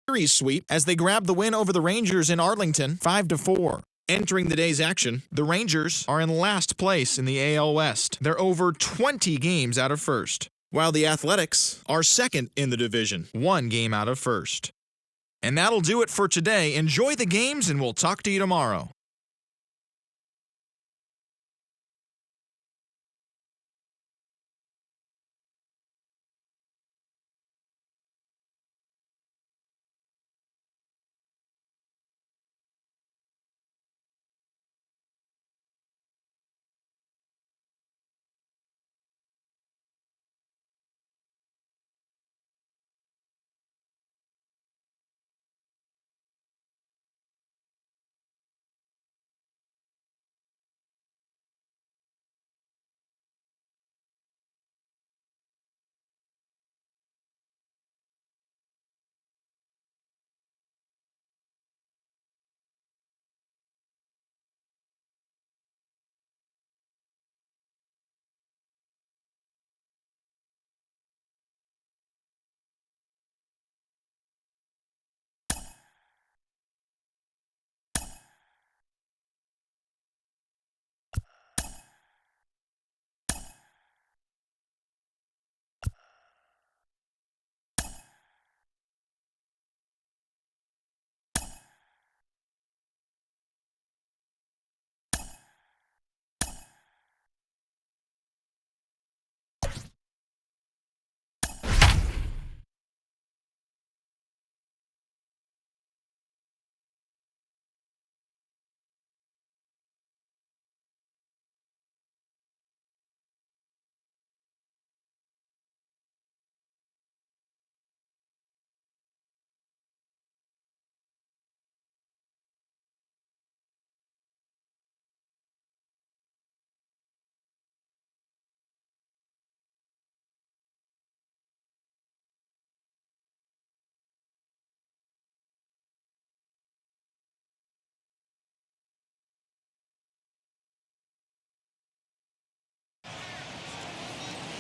series sweep as they grab the win over the Rangers in Arlington 5-4. Entering the day's action, the Rangers are in last place in the AL West. They're over 20 games out of first, while the Athletics are second in the division, 1 game out of first. And that'll do it for today. Enjoy the games, and we'll talk to you tomorrow.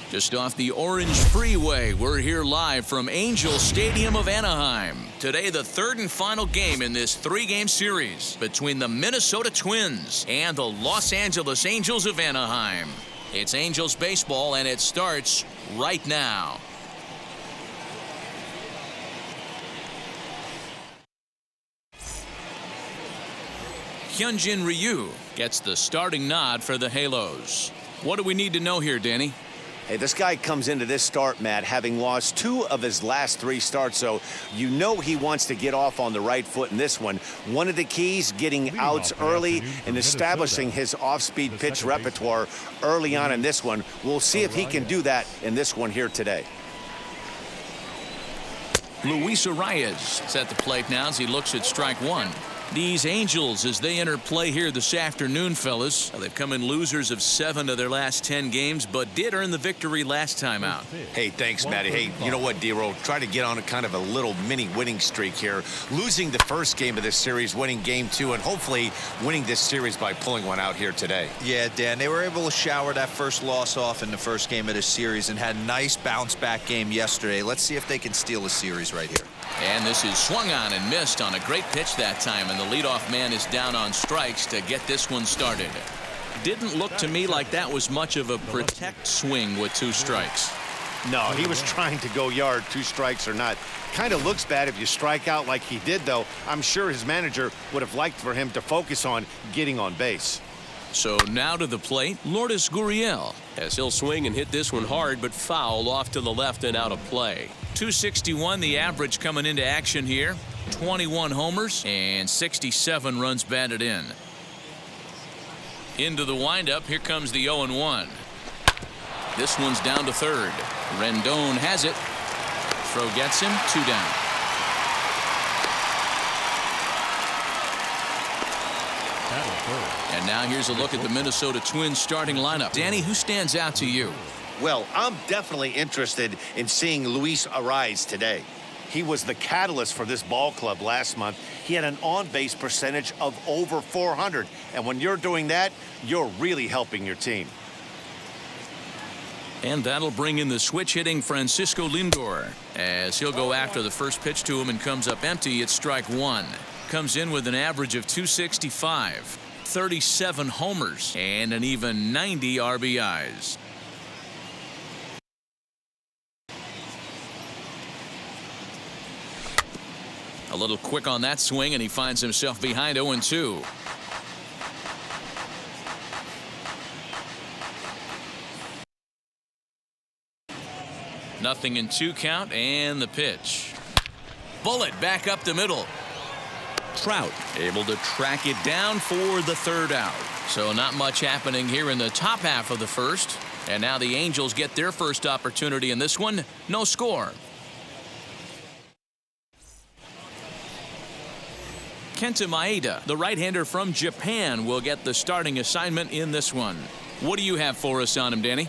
Just off the Orange Freeway, we're here live from Angel Stadium of Anaheim. Today, the third and final game in this 3-game series between the Minnesota Twins and the Los Angeles Angels of Anaheim. It's Angels baseball, and it starts right now. Hyunjin Ryu gets the starting nod for the Halos. What do we need to know here, Danny? Hey, this guy comes into this start, Matt, having lost 2 of his last 3 starts, so you know he wants to get off on the right foot in this one. One of the keys, getting outs early and establishing his off-speed pitch repertoire early on in this one. We'll see if he can do that in this one here today. Luis Arias is at the plate now as he looks at strike 1. These Angels, as they enter play here this afternoon, fellas, they've come in losers of 7 of their last 10 games, but did earn the victory last time out. Hey, thanks, Matty. Hey, you know what, D-Roll? Try to get on a kind of a little mini winning streak here. Losing the first game of this series, winning game 2, and hopefully winning this series by pulling one out here today. Yeah, Dan, they were able to shower that first loss off in the first game of this series and had a nice bounce-back game yesterday. Let's see if they can steal a series right here. And this is swung on and missed on a great pitch that time, and the leadoff man is down on strikes to get this one started. Didn't look to me like that was much of a protect swing with 2 strikes. No, he was trying to go yard, 2 strikes or not. Kind of looks bad if you strike out like he did, though. I'm sure his manager would have liked for him to focus on getting on base. So now to the plate, Lourdes Gurriel, as he'll swing and hit this one hard, but foul off to the left and out of play. 261 the average coming into action here. 21 homers and 67 runs batted in. Into the windup, here comes the 0-1. This one's down to third. Rendon has it. Throw gets him, 2 down. And now here's a look at the Minnesota Twins starting lineup. Danny, who stands out to you? Well, I'm definitely interested in seeing Luis Arias today. He was the catalyst for this ball club last month. He had an on-base percentage of over 400. And when you're doing that, you're really helping your team. And that'll bring in the switch-hitting Francisco Lindor. As he'll go after the first pitch to him and comes up empty, it's strike one. Comes in with an average of 265, 37 homers, and an even 90 RBIs. A little quick on that swing, and he finds himself behind 0-2. Nothing in 2 count, and the pitch. Bullet back up the middle. Trout able to track it down for the 3rd out. So not much happening here in the top half of the first. And now the Angels get their first opportunity in this one. No score. Kenta Maeda, the right-hander from Japan, will get the starting assignment in this one. What do you have for us on him, Danny?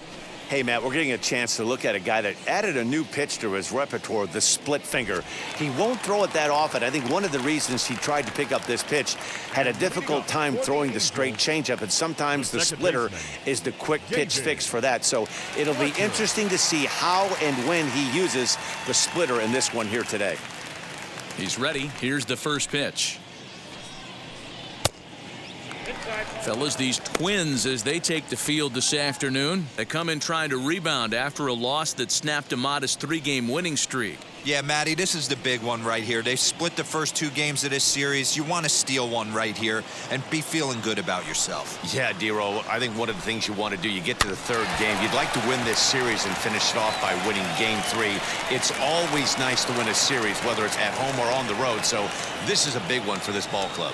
Hey, Matt, we're getting a chance to look at a guy that added a new pitch to his repertoire, the split finger. He won't throw it that often. I think one of the reasons he tried to pick up this pitch had a difficult time throwing the straight changeup, and sometimes the splitter is the quick pitch fix for that. So it'll be interesting to see how and when he uses the splitter in this one here today. He's ready. Here's the first pitch. Fellas, these Twins, as they take the field this afternoon, they come in trying to rebound after a loss that snapped a modest 3-game winning streak. Yeah, Matty, this is the big one right here. They've split the first 2 games of this series. You want to steal one right here and be feeling good about yourself. Yeah, Dero, I think one of the things you want to do, you get to the 3rd game, you'd like to win this series and finish it off by winning game 3. It's always nice to win a series, whether it's at home or on the road. So this is a big one for this ball club.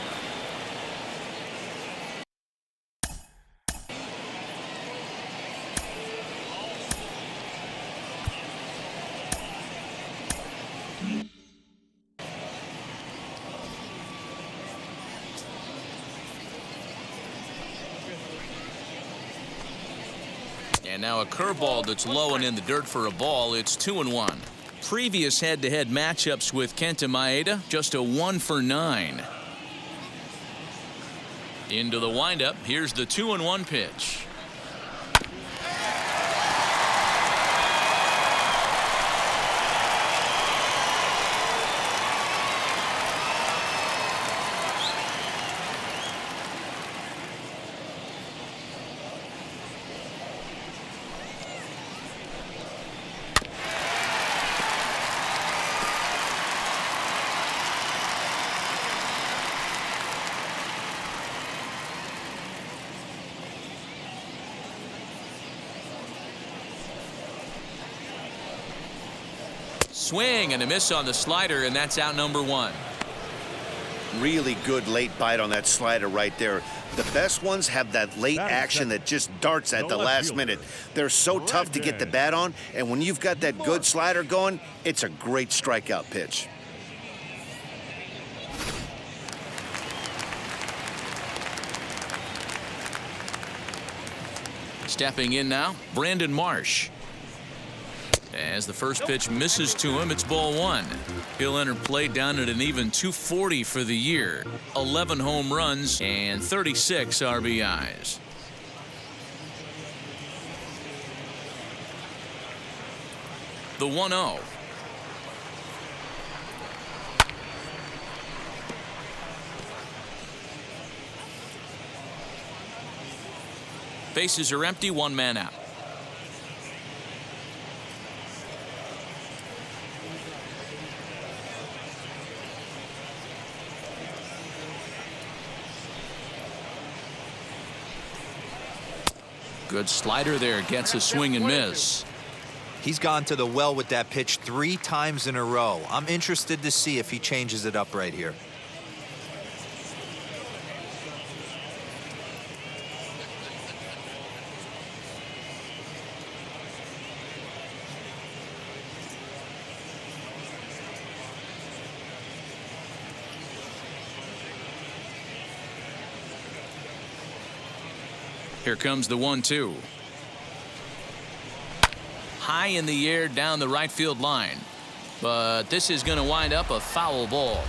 And now a curveball that's low and in the dirt for a ball. It's 2-1. Previous head-to-head matchups with Kenta Maeda, just a 1 for 9. Into the windup. Here's the 2-1 pitch. Swing and a miss on the slider, and that's out number 1. Really good late bite on that slider right there. The best ones have that late action that just darts at the last minute. They're so tough to get the bat on, and when you've got that good slider going, it's a great strikeout pitch. Stepping in now, Brandon Marsh. As the first pitch misses to him, it's ball 1. He'll enter play down at an even 240 for the year. 11 home runs and 36 RBIs. The 1-0. Bases are empty, 1 man out. Good slider there, gets a swing and miss. He's gone to the well with that pitch 3 times in a row. I'm interested to see if he changes it up right here. Here comes the 1-2. High in the air down the right field line. But this is going to wind up a foul ball.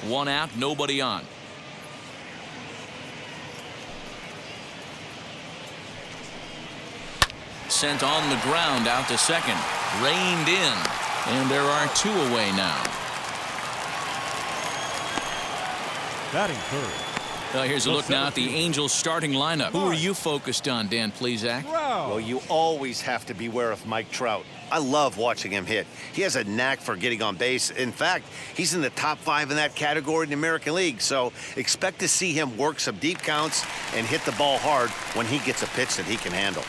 1 out, nobody on. Sent on the ground out to second. Reined in. And there are 2 away now. Batting third. Well, here's a look now at the Angels starting lineup. Who are you focused on, Dan Plesac? Well, you always have to beware of Mike Trout. I love watching him hit. He has a knack for getting on base. In fact, he's in the top 5 in that category in the American League. So expect to see him work some deep counts and hit the ball hard when he gets a pitch that he can handle.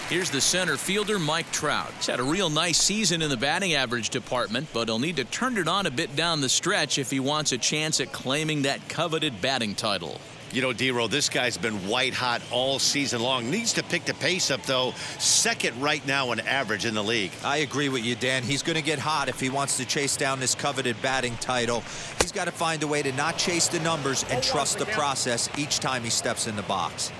Here's the center fielder, Mike Trout. He's had a real nice season in the batting average department, but he'll need to turn it on a bit down the stretch if he wants a chance at claiming that coveted batting title. You know, D-Row, this guy's been white hot all season long. Needs to pick the pace up, though. Second right now in average in the league. I agree with you, Dan. He's going to get hot if he wants to chase down this coveted batting title. He's got to find a way to not chase the numbers and trust the process each time he steps in the box.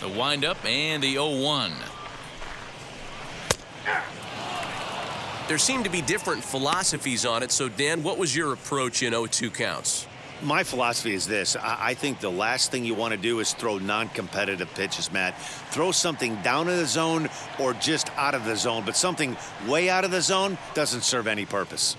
The windup and the 0-1. There seem to be different philosophies on it. So, Dan, what was your approach in 0-2 counts? My philosophy is this. I think the last thing you want to do is throw non-competitive pitches, Matt. Throw something down in the zone or just out of the zone, but something way out of the zone doesn't serve any purpose.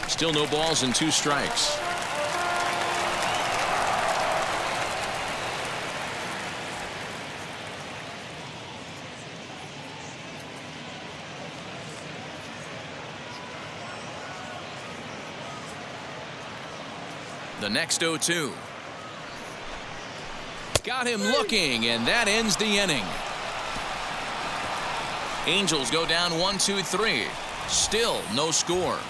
Still no balls and 2 strikes. The next 0-2. Got him looking, and that ends the inning. Angels go down 1-2-3. Still no score.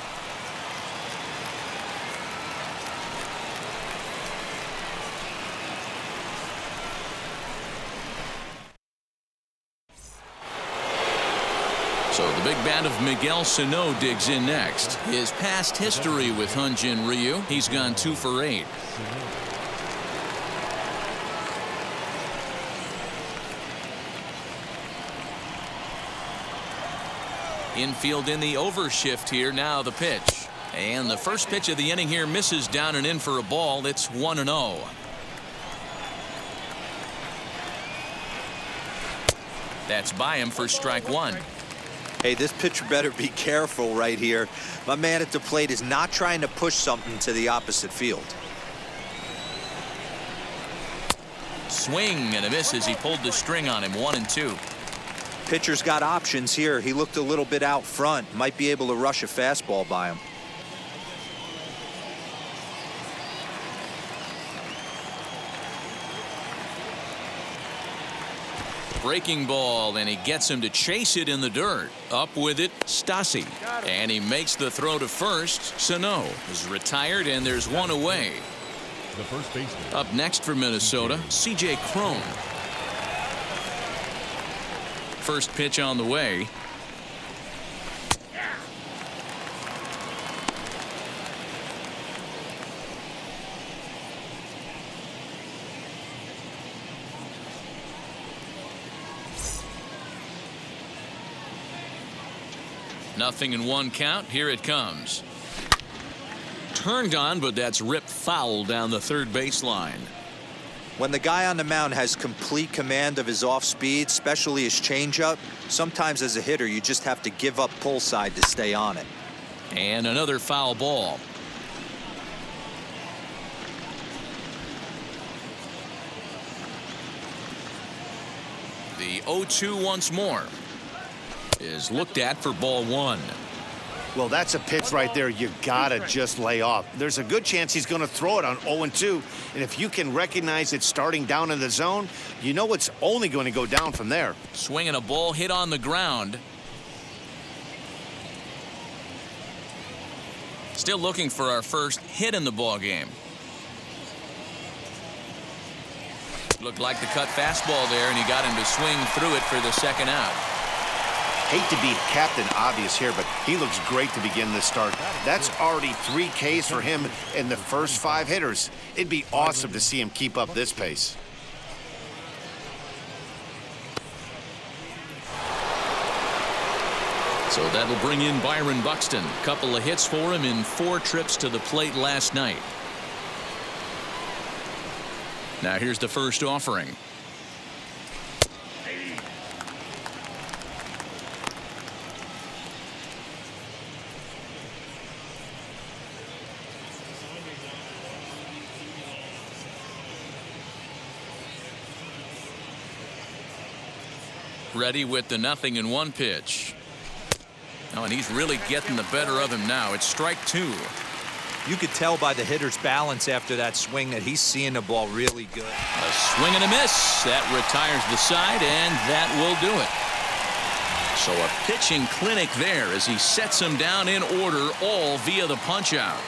So the big bat of Miguel Sano digs in next. His past history with Hyun-Jin Ryu, he's gone 2 for 8. Infield in the overshift here. Now the pitch. And the first pitch of the inning here misses down and in for a ball. It's 1-0. That's by him for strike 1. Hey, this pitcher better be careful right here. My man at the plate is not trying to push something to the opposite field. Swing and a miss as he pulled the string on him. 1-2. Pitcher's got options here. He looked a little bit out front. Might be able to rush a fastball by him. Breaking ball, and he gets him to chase it in the dirt. Up with it, Stassi. And he makes the throw to first. Sano is retired, and there's 1 away. The first baseman. Up next for Minnesota, C.J. Cron. First pitch on the way. Nothing in 1 count. Here it comes. Turned on, but that's ripped foul down the third baseline. When the guy on the mound has complete command of his off speed, especially his changeup, sometimes as a hitter you just have to give up pull side to stay on it. And another foul ball. The 0-2 once more is looked at for ball 1. Well, that's a pitch right there you gotta just lay off. There's a good chance he's going to throw it on 0-2, and if you can recognize it starting down in the zone, you know it's only going to go down from there. Swinging a ball hit on the ground. Still looking for our first hit in the ball game. Looked like the cut fastball there, and he got him to swing through it for the second out. Hate to be Captain Obvious here, but he looks great to begin this start. That's already 3 Ks for him in the first 5 hitters. It'd be awesome to see him keep up this pace. So that'll bring in Byron Buxton. Couple of hits for him in 4 trips to the plate last night. Now here's the first offering. Ready with the 0-1 pitch. Oh, and he's really getting the better of him now. It's strike 2. You could tell by the hitter's balance after that swing that he's seeing the ball really good. A swing and a miss. That retires the side, and that will do it. So a pitching clinic there as he sets him down in order, all via the punch-out.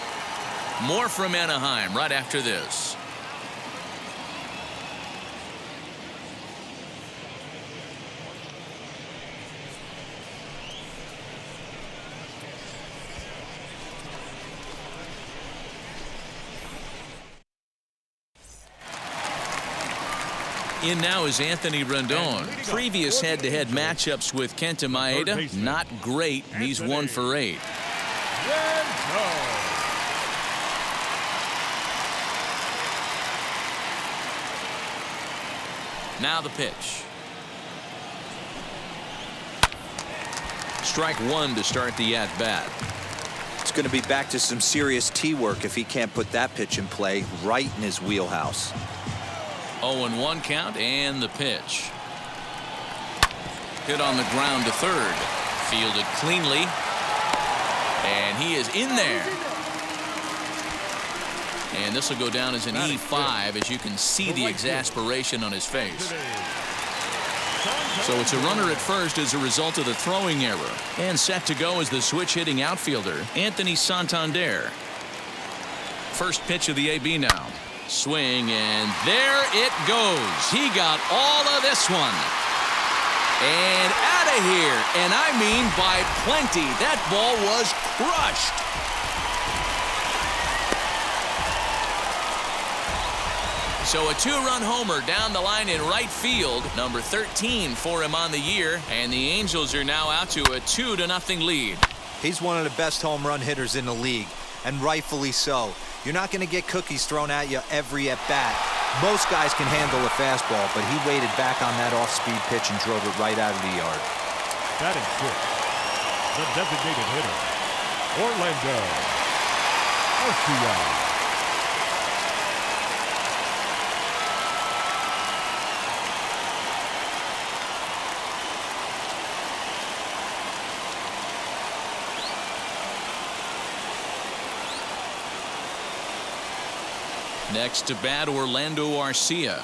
More from Anaheim right after this. In now is Anthony Rendon. Previous head-to-head matchups with Kenta Maeda, not great. He's 1 for 8. Now the pitch. Strike 1 to start the at-bat. It's going to be back to some serious tee work if he can't put that pitch in play right in his wheelhouse. 0-1 count and the pitch. Hit on the ground to third. Fielded cleanly. And he is in there. And this will go down as an E5 as you can see the exasperation on his face. So it's a runner at first as a result of the throwing error. And set to go is the switch-hitting outfielder, Anthony Santander. First pitch of the AB now. Swing, and there it goes. He got all of this one. And out of here. And I mean by plenty. That ball was crushed. So a 2-run homer down the line in right field. Number 13 for him on the year. And the Angels are now out to a 2-0 lead. He's one of the best home run hitters in the league, and rightfully so. You're not going to get cookies thrown at you every at-bat. Most guys can handle a fastball, but he waited back on that off-speed pitch and drove it right out of the yard. Batting 6, the designated hitter, Orlando Arcia. Next to bat, Orlando Arcia.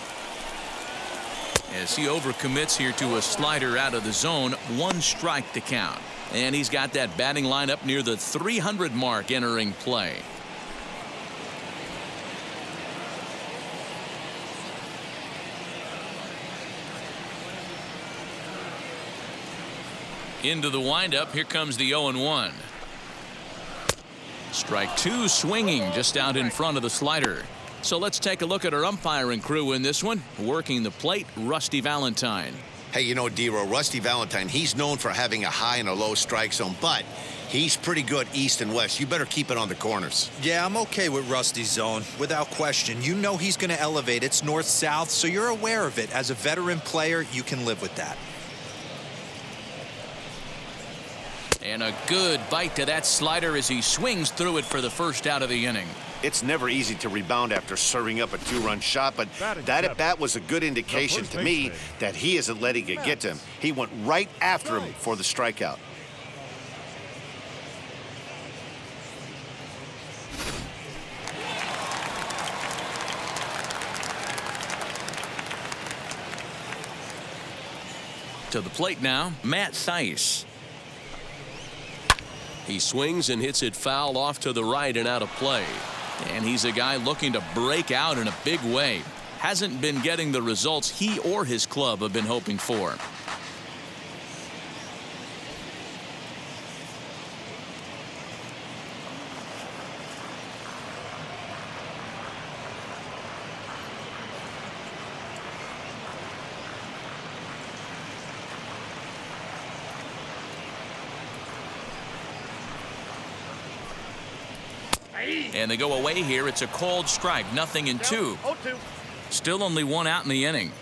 As he overcommits here to a slider out of the zone, 1 strike to count. And he's got that batting line up near the 300 mark entering play. Into the windup, here comes the 0-1. Strike 2 swinging just out in front of the slider. So let's take a look at our umpiring crew in this one. Working the plate, Rusty Valentine. Hey, you know, D-Row, Rusty Valentine, he's known for having a high and a low strike zone, but he's pretty good east and west. You better keep it on the corners. Yeah, I'm okay with Rusty's zone, without question. You know he's going to elevate. It's north-south, so you're aware of it. As a veteran player, you can live with that. And a good bite to that slider as he swings through it for the first out of the inning. It's never easy to rebound after serving up a 2-run shot, but that at-bat was a good indication to me that he isn't letting it get to him. He went right after him for the strikeout. To the plate now, Matt Thaiss. He swings and hits it foul off to the right and out of play. And he's a guy looking to break out in a big way. Hasn't been getting the results he or his club have been hoping for. And they go away here. It's a called strike, 0-2. Still only one out in the inning.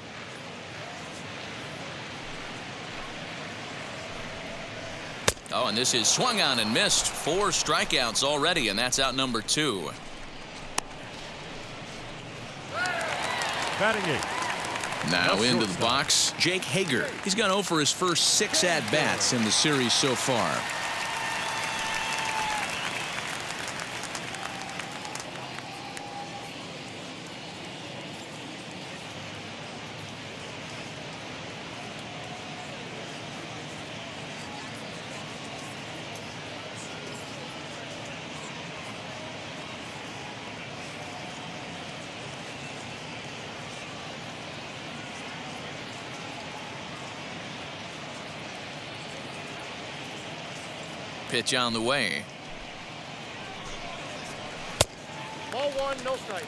Oh, and this is swung on and missed. 4 strikeouts already, and that's out number 2. Batting 8. Now into the box, Jake Hager. He's gone 0 for his first 6 at-bats in the series so far. Pitch on the way. Ball 1, no strike.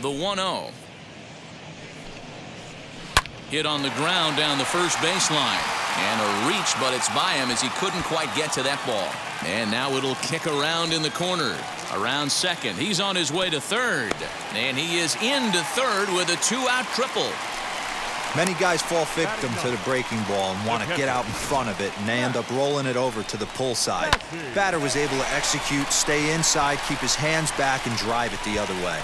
The 1-0. Hit on the ground down the first baseline. And a reach, but it's by him as he couldn't quite get to that ball. And now it'll kick around in the corner. Around second. He's on his way to third. And he is into third with a 2-out triple. Many guys fall victim to the breaking ball and want to get out in front of it, and they end up rolling it over to the pull side. Batter was able to execute, stay inside, keep his hands back, and drive it the other way.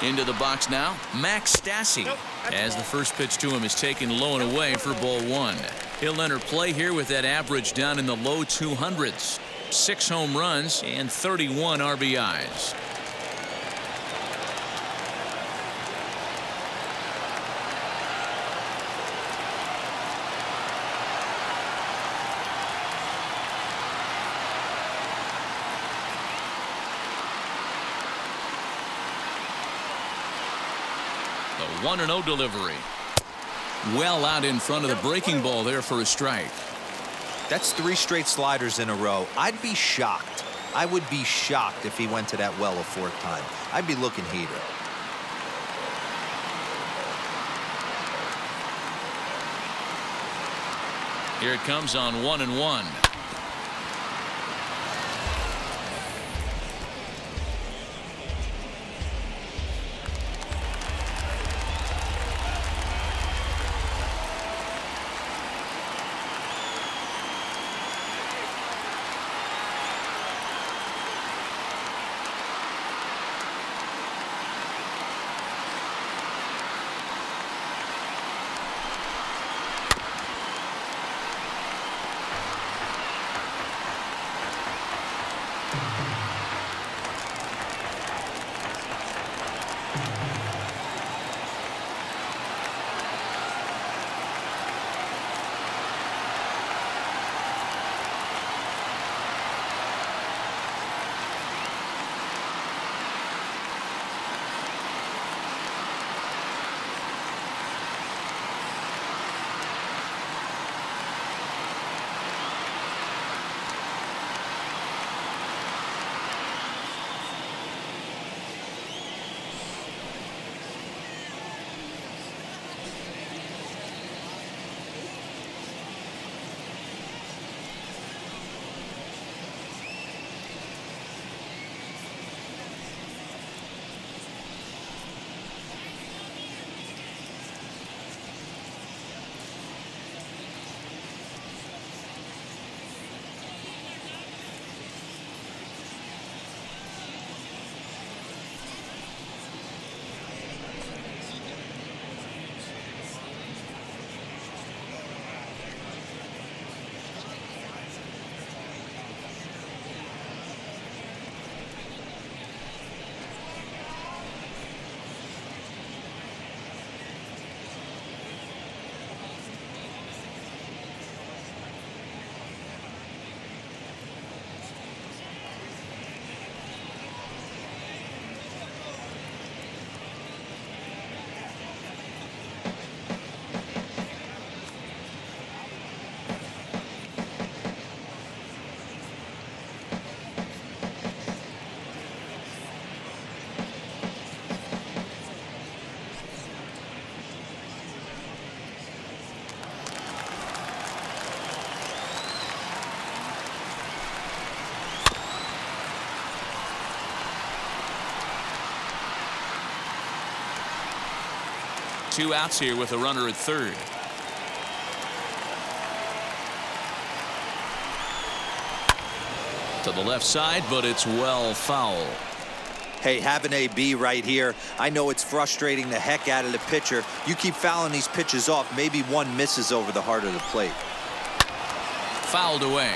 Into the box now, Max Stassi, as the first pitch to him is taken low and away for ball 1. He'll enter play here with that average down in the low 200s. 6 home runs and 31 RBIs. The 1-0 delivery. Well out in front of the breaking ball there for a strike. That's 3 straight sliders in a row. I'd be shocked. I would be shocked if he went to that well a 4th time. I'd be looking heater. Here it comes on 1-1. 2 outs here with a runner at third. To the left side, but it's well foul. Hey, have an AB right here. I know it's frustrating the heck out of the pitcher. You keep fouling these pitches off, maybe one misses over the heart of the plate. Fouled away.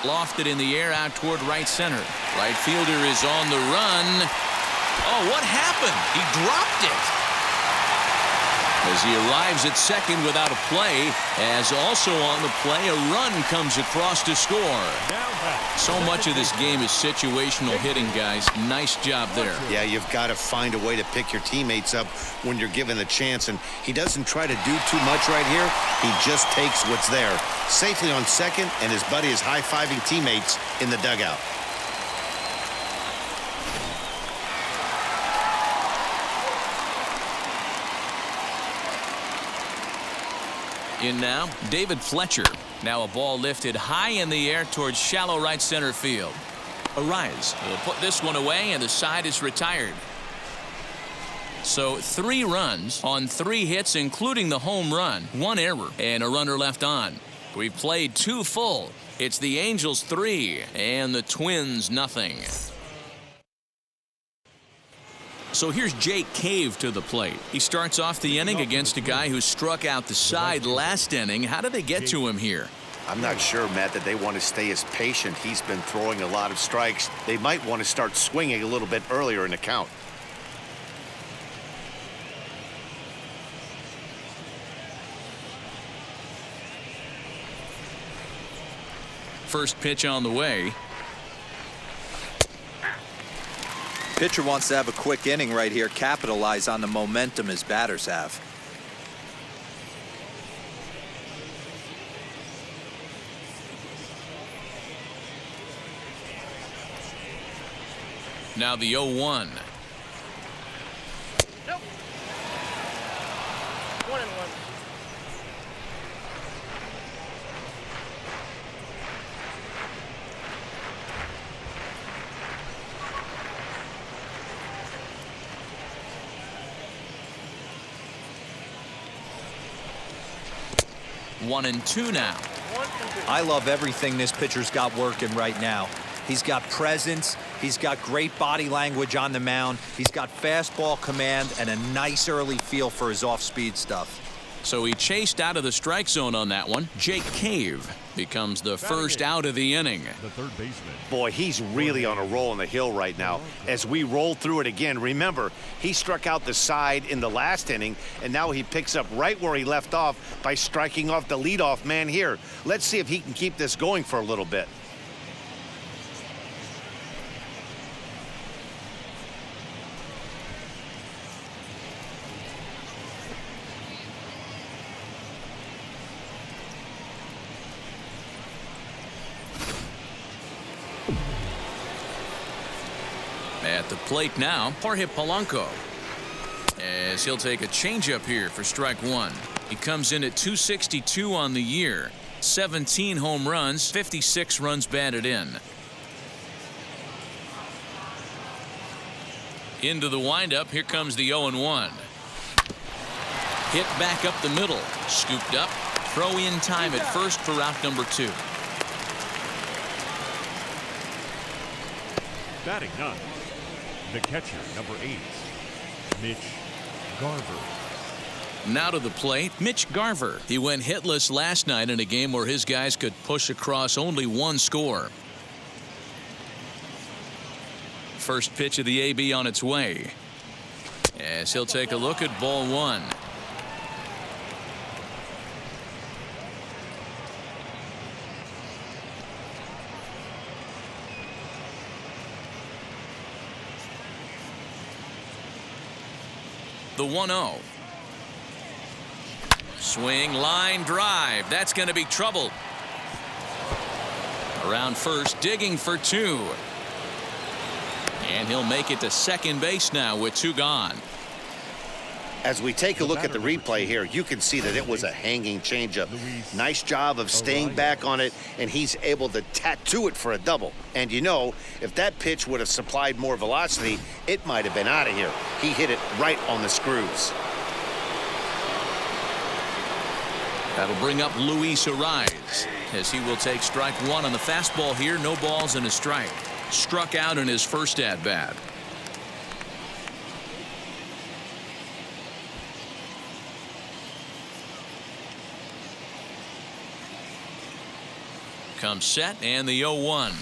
Lofted in the air out toward right center. Right fielder is on the run. Oh, what happened? He dropped it. As he arrives at second without a play, as also on the play, a run comes across to score. So much of this game is situational hitting, guys. Nice job there. Yeah, you've got to find a way to pick your teammates up when you're given the chance, and he doesn't try to do too much right here. He just takes what's there. Safely on second, and his buddy is high-fiving teammates in the dugout. In now, David Fletcher. Now a ball lifted high in the air towards shallow right center field. Arise will put this one away, and the side is retired. So 3 runs on 3 hits, including the home run, 1 error, and a runner left on. We've played 2 full. It's the Angels 3 and the Twins nothing. So here's Jake Cave to the plate. He starts off the inning against a guy who struck out the side last inning. How did they get to him here? I'm not sure, Matt, that they want to stay as patient. He's been throwing a lot of strikes. They might want to start swinging a little bit earlier in the count. First pitch on the way. Pitcher wants to have a quick inning right here, capitalize on the momentum his batters have. Now the 0-1. Nope. 1-1. One and two now. I love everything this pitcher's got working right now. He's got presence. He's got great body language on the mound. He's got fastball command and a nice early feel for his off-speed stuff. So he chased out of the strike zone on that one. Jake Cave becomes the first out of the inning. The third baseman. Boy, he's really on a roll on the hill right now. As we roll through it again, remember, he struck out the side in the last inning, and now he picks up right where he left off by striking off the leadoff man here. Let's see if he can keep this going for a little bit. At the plate now, Jorge Polanco. As he'll take a changeup here for strike one. He comes in at 262 on the year. 17 home runs, 56 runs batted in. Into the windup, here comes the 0-1. Hit back up the middle, scooped up, throw in time at first for out number 2. Batting ninth, the catcher, number 8, Mitch Garver. Now to the plate, Mitch Garver. He went hitless last night in a game where his guys could push across only one score. First pitch of the AB on its way. As he'll take a look at ball one. The 1-0. Swing, line drive. That's going to be trouble. Around first, digging for 2. And he'll make it to second base now with 2 gone. As we take a look at the replay here, you can see that it was a hanging changeup. Nice job of staying back on it, and he's able to tattoo it for a double. And you know, if that pitch would have supplied more velocity, it might have been out of here. He hit it right on the screws. That'll bring up Luis Ariz, as he will take strike one on the fastball here. No balls and a strike. Struck out in his first at-bat. Comes set, and the 0-1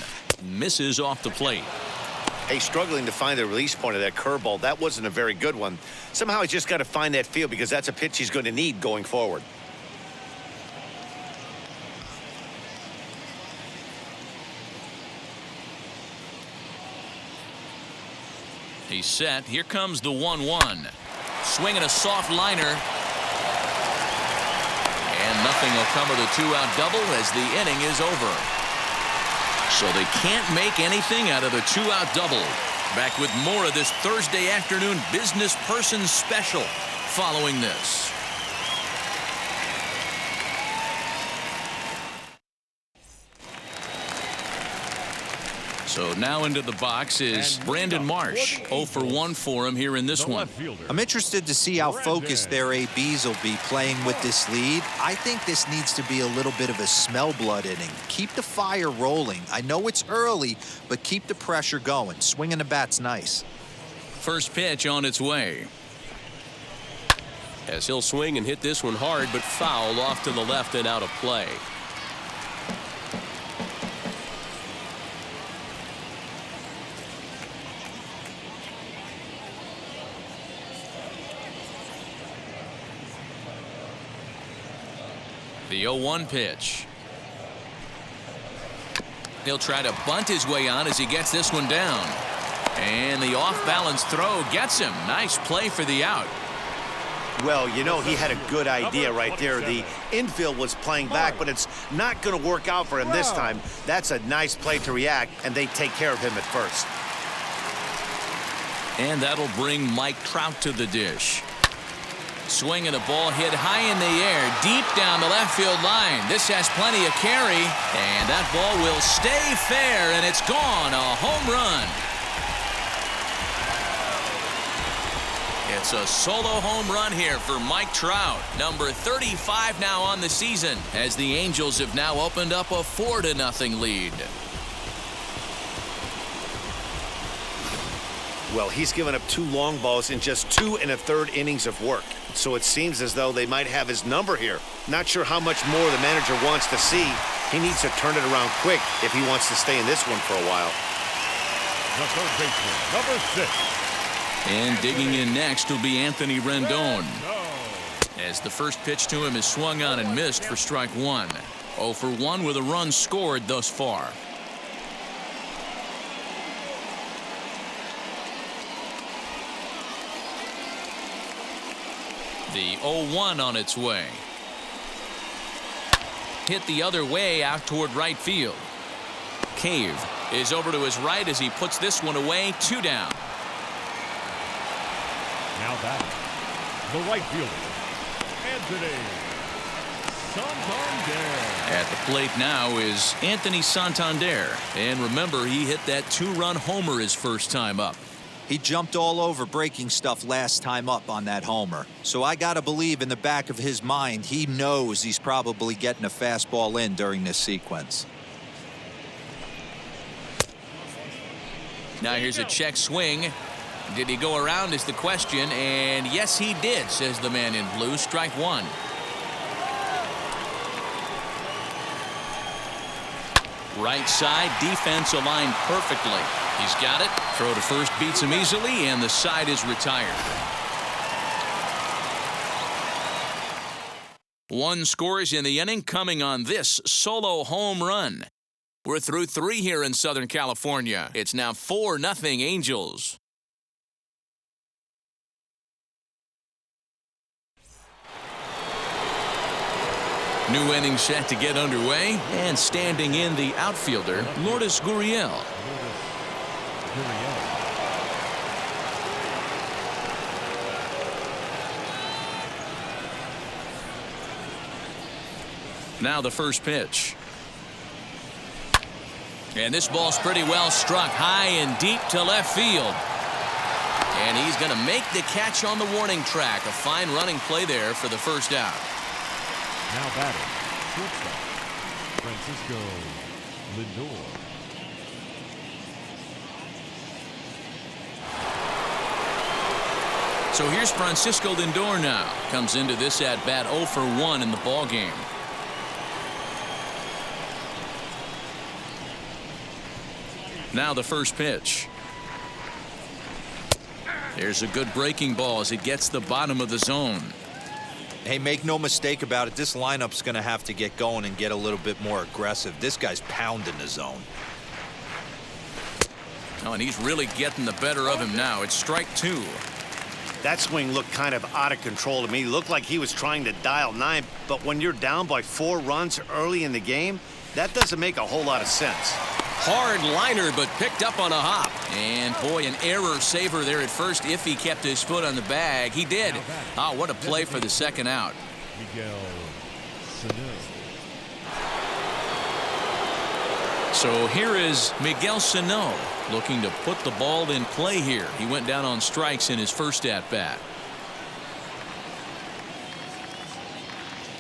misses off the plate. Hey, struggling to find the release point of that curveball. That wasn't a very good one. Somehow he's just got to find that feel, because that's a pitch he's going to need going forward. He's set. Here comes the 1-1. Swinging a soft liner. And nothing will come of the two-out double as the inning is over. So they can't make anything out of the two-out double. Back with more of this Thursday afternoon business person special following this. So now into the box is Brandon Marsh. 0 for 1 for him here in this one. I'm interested to see how focused their ABs will be playing with this lead. I think this needs to be a little bit of a smell blood inning. Keep the fire rolling. I know it's early, but keep the pressure going. Swinging the bat's nice. First pitch on its way. As he'll swing and hit this one hard, but foul off to the left and out of play. The 0-1 pitch. He'll try to bunt his way on as he gets this one down. And the off-balance throw gets him. Nice play for the out. Well, you know, he had a good idea right there. The infield was playing back, but it's not going to work out for him this time. That's a nice play to react, and they take care of him at first. And that'll bring Mike Trout to the dish. Swinging the ball hit high in the air, deep down the left field line. This has plenty of carry, and that ball will stay fair, and it's gone. A home run. It's a solo home run here for Mike Trout, number 35 now on the season, as the Angels have now opened up a 4-0 lead. Well, he's given up 2 long balls in just 2 1/3 innings of work. So it seems as though they might have his number here. Not sure how much more the manager wants to see. He needs to turn it around quick if he wants to stay in this one for a while. The third baseman, number 6. And digging in next will be Anthony Rendon, as the first pitch to him is swung on and missed for strike 1. 0 for 1 with a run scored thus far. The 0-1 on its way. Hit the other way out toward right field. Cave is over to his right as he puts this one away. 2 down. Now back, the right fielder, Anthony Santander. At the plate now is Anthony Santander. And remember, he hit that 2-run homer his first time up. He jumped all over breaking stuff last time up on that homer. So I got to believe in the back of his mind, he knows he's probably getting a fastball in during this sequence. Now here's a check swing. Did he go around is the question, and yes he did, says the man in blue. Strike 1. Right side, defense aligned perfectly. He's got it. Throw to first beats him easily, and the side is retired. 1 scores in the inning coming on this solo home run. We're through 3 here in Southern California. It's now 4-0 Angels. New inning set to get underway, and standing in the outfielder, Lourdes Gurriel. Now the first pitch. And this ball's pretty well struck high and deep to left field. And he's going to make the catch on the warning track. A fine running play there for the first out. Now batting, shortstop, Francisco Lindor. So here's Francisco Lindor now. Comes into this at bat 0 for 1 in the ball game. Now the first pitch. There's a good breaking ball as it gets the bottom of the zone. Hey, make no mistake about it. This lineup's going to have to get going and get a little bit more aggressive. This guy's pounding the zone. Oh, and he's really getting the better of him now. It's strike 2. That swing looked kind of out of control to me. Looked like he was trying to dial 9, but when you're down by 4 runs early in the game, that doesn't make a whole lot of sense. Hard liner, but picked up on a hop. And boy, an error saver there at first if he kept his foot on the bag. He did. Oh, what a play for the second out. Miguel Sano. So here is Miguel Sano looking to put the ball in play here. He went down on strikes in his first at bat.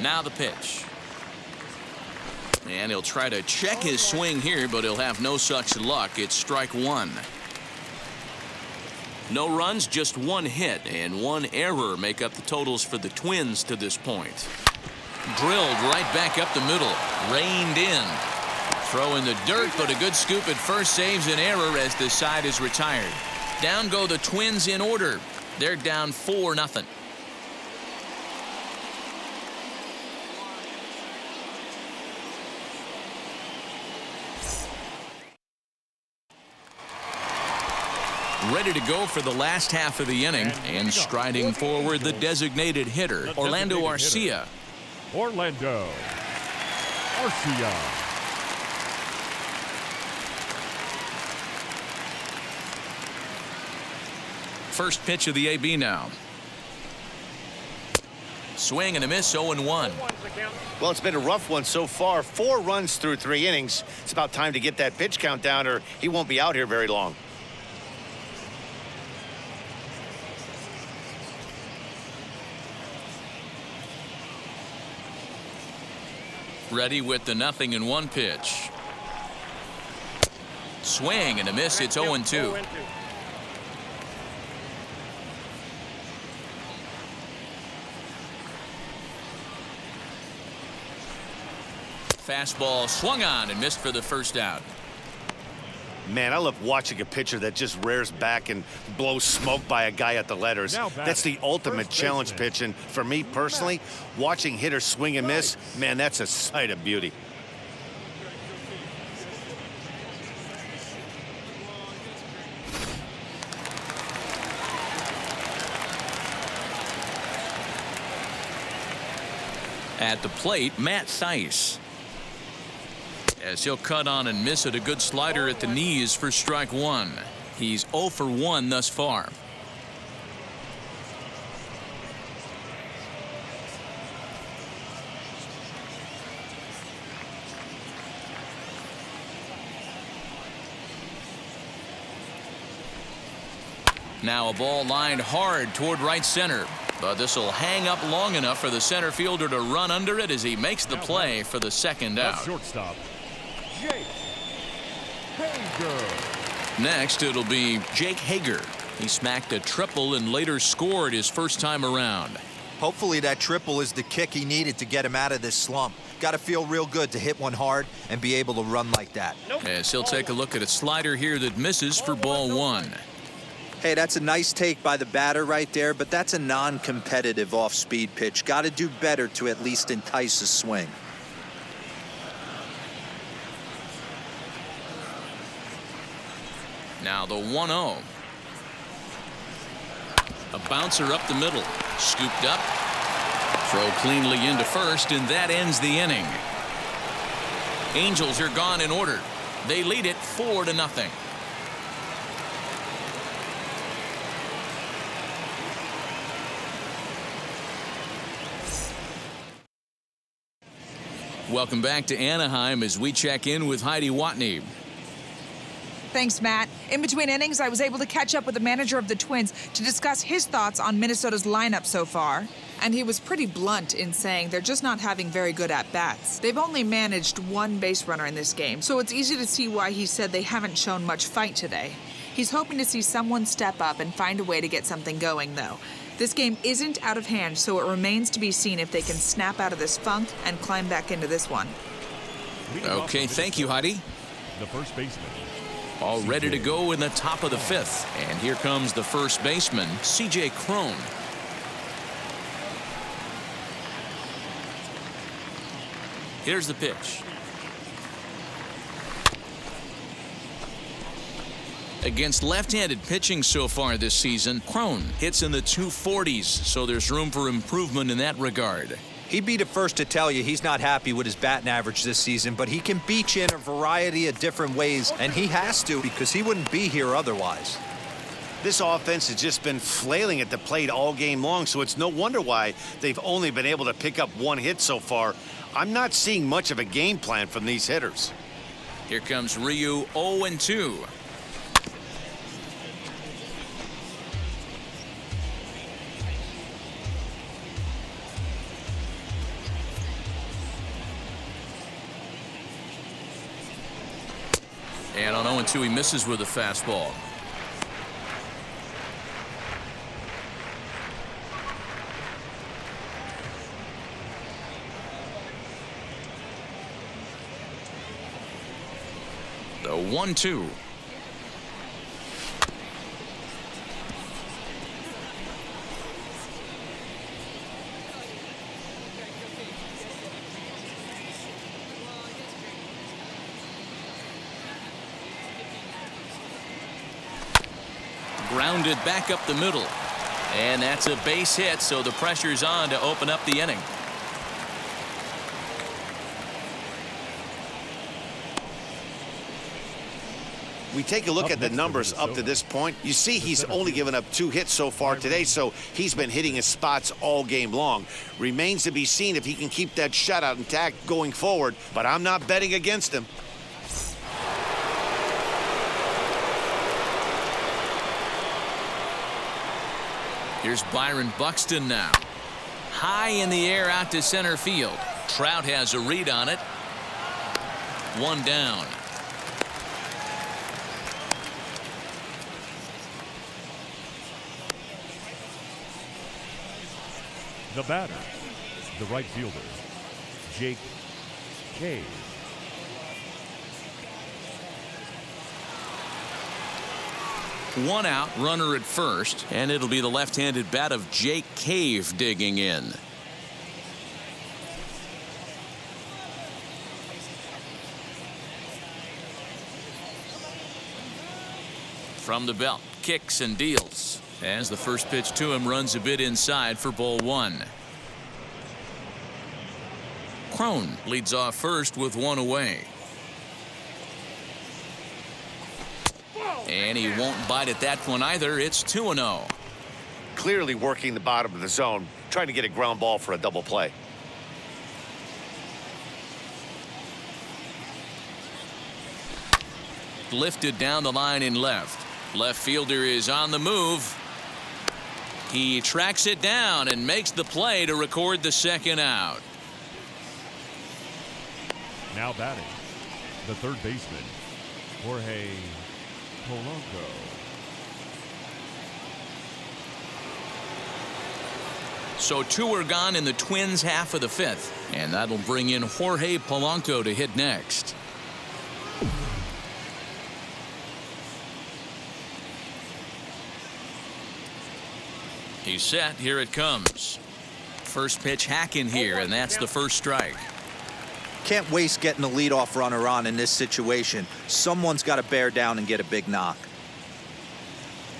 Now the pitch. And he'll try to check his swing here, but he'll have no such luck. It's strike 1. No runs, just 1 hit, and 1 error make up the totals for the Twins to this point. Drilled right back up the middle. Reined in. Throw in the dirt, but a good scoop at first saves an error as the side is retired. Down go the Twins in order. They're down 4-0. Ready to go for the last half of the inning, and striding forward the designated hitter, Orlando Arcia. Orlando Arcia. First pitch of the AB now. Swing and a miss, 0-1. Well, it's been a rough one so far. 4 runs through 3 innings. It's about time to get that pitch count down, or he won't be out here very long. Ready with the 0-1 pitch. Swing and a miss. It's 0-2. Fastball swung on and missed for the first out. Man, I love watching a pitcher that just rears back and blows smoke by a guy at the letters. That's the ultimate challenge pitch, and for me personally, watching hitters swing and miss, man, that's a sight of beauty. At the plate, Matt Thaiss. As he'll cut on and miss it, a good slider at the knees for strike 1. He's 0 for 1 thus far. Now a ball lined hard toward right center. But this will hang up long enough for the center fielder to run under it as he makes the play for the second out. Shortstop, Jake Hager. Next, it'll be Jake Hager. He smacked a triple and later scored his first time around. Hopefully that triple is the kick he needed to get him out of this slump. Got to feel real good to hit one hard and be able to run like that. As he'll take a look at a slider here that misses for ball 1. Hey, that's a nice take by the batter right there, but that's a non-competitive off-speed pitch. Got to do better to at least entice a swing. Now the 1-0. A bouncer up the middle. Scooped up. Throw cleanly into first, and that ends the inning. Angels are gone in order. They lead it 4-0. Welcome back to Anaheim as we check in with Heidi Watney. Thanks, Matt. In between innings, I was able to catch up with the manager of the Twins to discuss his thoughts on Minnesota's lineup so far. And he was pretty blunt in saying they're just not having very good at-bats. They've only managed one base runner in this game, so it's easy to see why he said they haven't shown much fight today. He's hoping to see someone step up and find a way to get something going, though. This game isn't out of hand, so it remains to be seen if they can snap out of this funk and climb back into this one. Okay, thank you, Heidi. The first baseman. All ready to go in the top of the fifth. And here comes the first baseman, C.J. Cron. Here's the pitch. Against left-handed pitching so far this season, Cron hits in the 240s, so there's room for improvement in that regard. He'd be the first to tell you he's not happy with his batting average this season, but he can beat you in a variety of different ways, and he has to because he wouldn't be here otherwise. This offense has just been flailing at the plate all game long, so it's no wonder why they've only been able to pick up one hit so far. I'm not seeing much of a game plan from these hitters. Here comes Ryu, 0-2. And on 0-2, he misses with a fastball. The 1-2. Grounded back up the middle. And that's a base hit, so the pressure's on to open up the inning. We take a look at the numbers up to this point. You see he's only given up 2 hits so far today, so he's been hitting his spots all game long. Remains to be seen if he can keep that shutout intact going forward, but I'm not betting against him. Here's Byron Buxton now. High in the air out to center field. Trout has a read on it. 1 down. The batter, the right fielder, a.k.a. 1 out, runner at first, and it'll be the left-handed bat of Jake Cave digging in. From the belt, kicks and deals. As the first pitch to him runs a bit inside for ball 1. Cron leads off first with 1 away. And he won't bite at that one either. It's 2-0. Clearly working the bottom of the zone, trying to get a ground ball for a double play. Lifted down the line in left. Left fielder is on the move. He tracks it down and makes the play to record the second out. Now batting, the third baseman, Jorge Polanco. So 2 are gone in the Twins' half of the 5th, and that'll bring in Jorge Polanco to hit next. He's set. Here it comes. First pitch hacking here, and that's the first strike. Can't waste getting a leadoff runner on in this situation. Someone's got to bear down and get a big knock.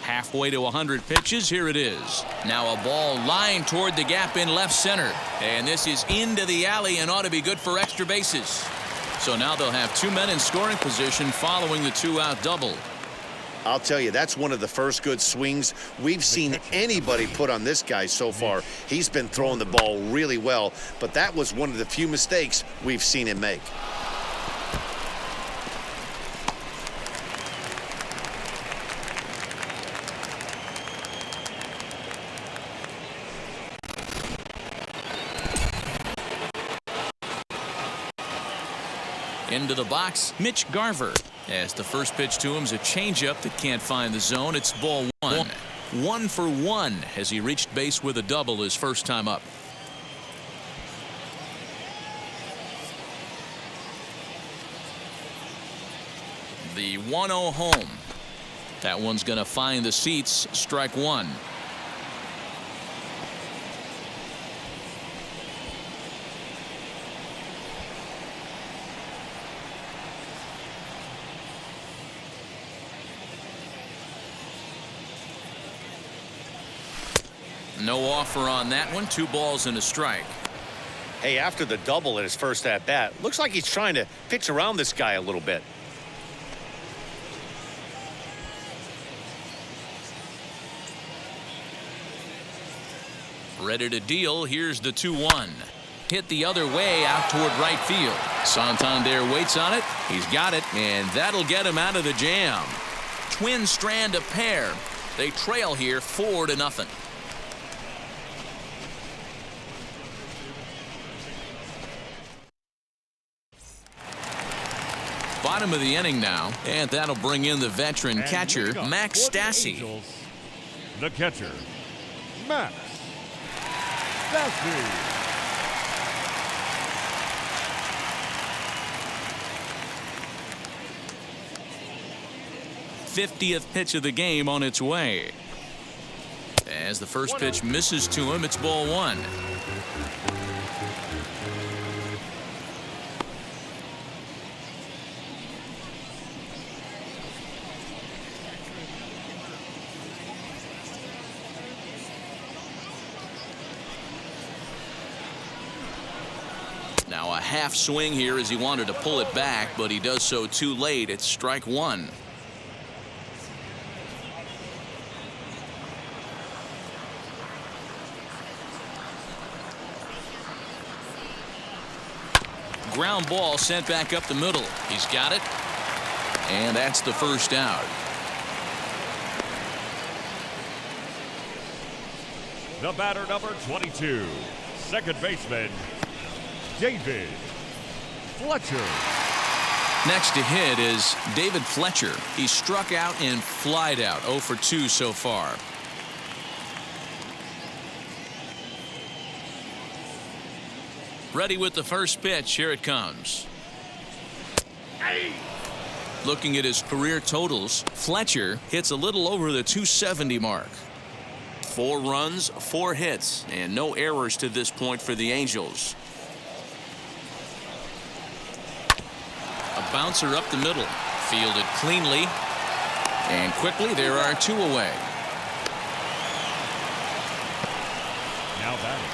Halfway to 100 pitches. Here it is. Now a ball lined toward the gap in left center. And this is into the alley and ought to be good for extra bases. So now they'll have 2 men in scoring position following the 2-out double. I'll tell you, that's one of the first good swings we've seen anybody put on this guy so far. He's been throwing the ball really well, but that was one of the few mistakes we've seen him make. Into the box, Mitch Garver. As the first pitch to him is a changeup that can't find the zone. It's ball one. 1 for 1 as he reached base with a double his first time up. The 1-0 home. That one's going to find the seats. Strike one. No offer on that one. 2 balls and a strike. Hey, after the double in his first at bat, looks like he's trying to pitch around this guy a little bit. Ready to deal. Here's the 2-1. Hit the other way out toward right field. Santander waits on it. He's got it, and that'll get him out of the jam. Twins strand a pair. They trail here 4-0. Bottom of the inning now, and that'll bring in the veteran catcher, Max Stassi. The catcher, Max Stassi. 50th pitch of the game on its way. As the first pitch misses to him, it's ball one. Now a half swing here as he wanted to pull it back, but he does so too late. It's strike one. Ground ball sent back up the middle. He's got it. And that's the first out. The batter, number 22, second baseman, David Fletcher. Next to hit is David Fletcher. He's struck out and flied out. 0 for 2 so far. Ready with the first pitch. Here it comes. Looking at his career totals, Fletcher hits a little over the 270 mark. 4 runs, 4 hits, and no errors to this point for the Angels. A bouncer up the middle, fielded cleanly, and quickly there are 2 away. Now batting,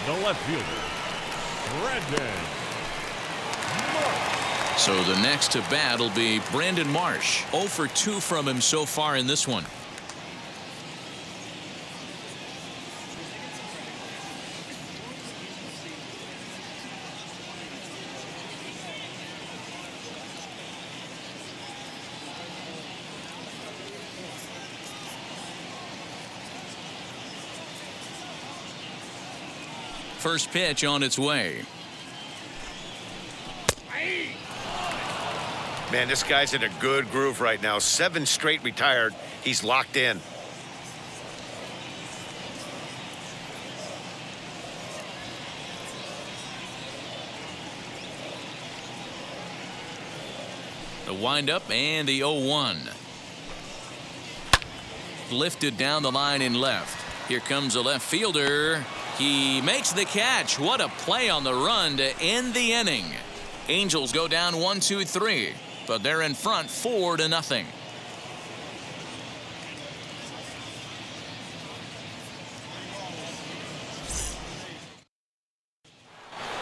the left fielder, Brandon Marsh. So the next to bat will be Brandon Marsh. 0 for 2 from him so far in this one. First pitch on its way. Man, this guy's in a good groove right now. 7 straight retired. He's locked in. The windup and the 0-1. Lifted down the line in left. Here comes a left fielder. He makes the catch. What a play on the run to end the inning. Angels go down 1-2-3, but they're in front 4-0.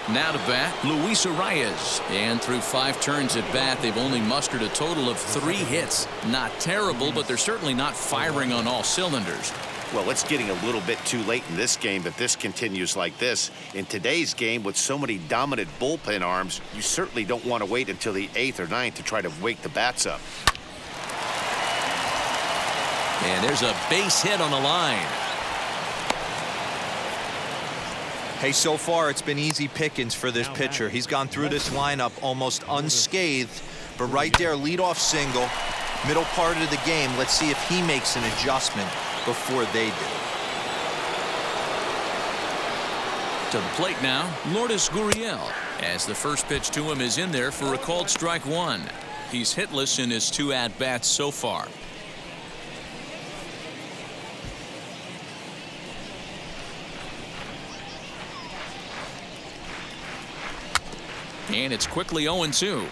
Now to bat, Luis Arias. And through 5 turns at bat, they've only mustered a total of 3 hits. Not terrible, but they're certainly not firing on all cylinders. Well, it's getting a little bit too late in this game if this continues like this. In today's game, with so many dominant bullpen arms, you certainly don't want to wait until the 8th or 9th to try to wake the bats up. And there's a base hit on the line. Hey, so far it's been easy pickings for this pitcher. He's gone through this lineup almost unscathed, but right there, leadoff single, middle part of the game. Let's see if he makes an adjustment before they do. To the plate now, Lourdes Gurriel, as the first pitch to him is in there for a called strike 1. He's hitless in his 2 at-bats so far. And it's quickly 0-2.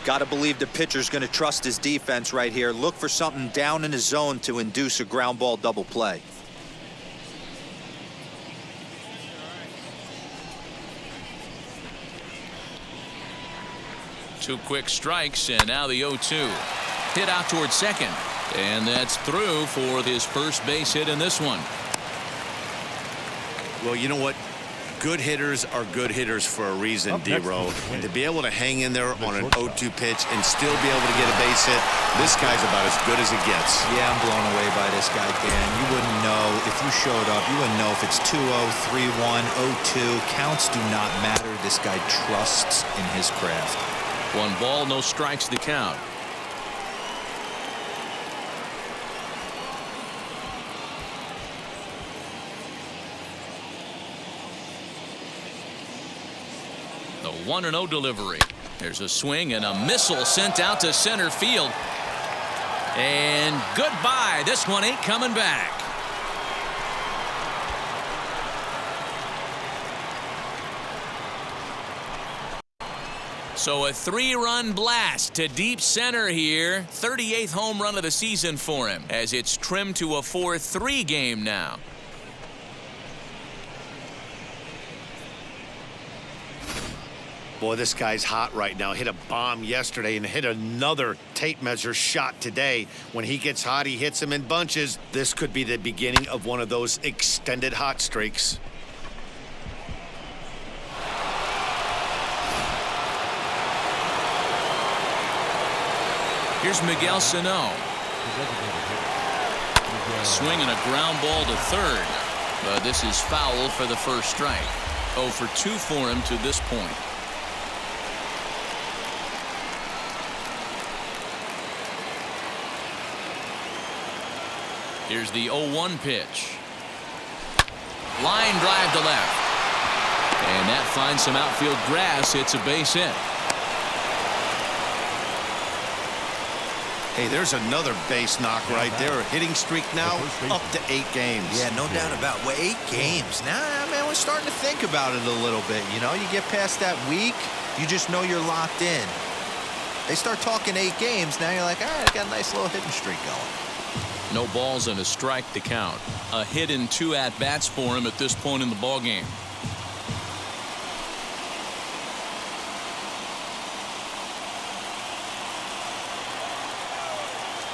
Got to believe the pitcher's going to trust his defense right here. Look for something down in his zone to induce a ground ball double play. Two quick strikes, and now the 0-2. Hit out towards second. And that's through for his first base hit in this one. Well, you know what? Good hitters are good hitters for a reason, D-Row. And to be able to hang in there on an 0-2 pitch and still be able to get a base hit, this guy's about as good as it gets. Yeah, I'm blown away by this guy, Dan. You wouldn't know if you showed up. You wouldn't know if it's 2-0, 3-1, 0-2. Counts do not matter. This guy trusts in his craft. 1 ball, no strikes to count. The 1-0 delivery. There's a swing and a missile sent out to center field. And goodbye. This one ain't coming back. So a 3-run blast to deep center here. 38th home run of the season for him, as it's trimmed to a 4-3 game now. Boy, this guy's hot right now. Hit a bomb yesterday and hit another tape measure shot today. When he gets hot, he hits them in bunches. This could be the beginning of one of those extended hot streaks. Here's Miguel Sano. Swinging a ground ball to third. But this is foul for the first strike. 0 for 2 for him to this point. Here's the 0-1 pitch. Line drive to left. And that finds some outfield grass. It's a base hit. Hey, there's another base knock right there. A hitting streak now up to 8 games. Yeah, no doubt about it. Well, 8 games. Now, man, we're starting to think about it a little bit. You know, you get past that week, you just know you're locked in. They start talking 8 games, now you're like, all right, I got a nice little hitting streak going. No balls and a strike to count. A hit in 2 at-bats for him at this point in the ballgame.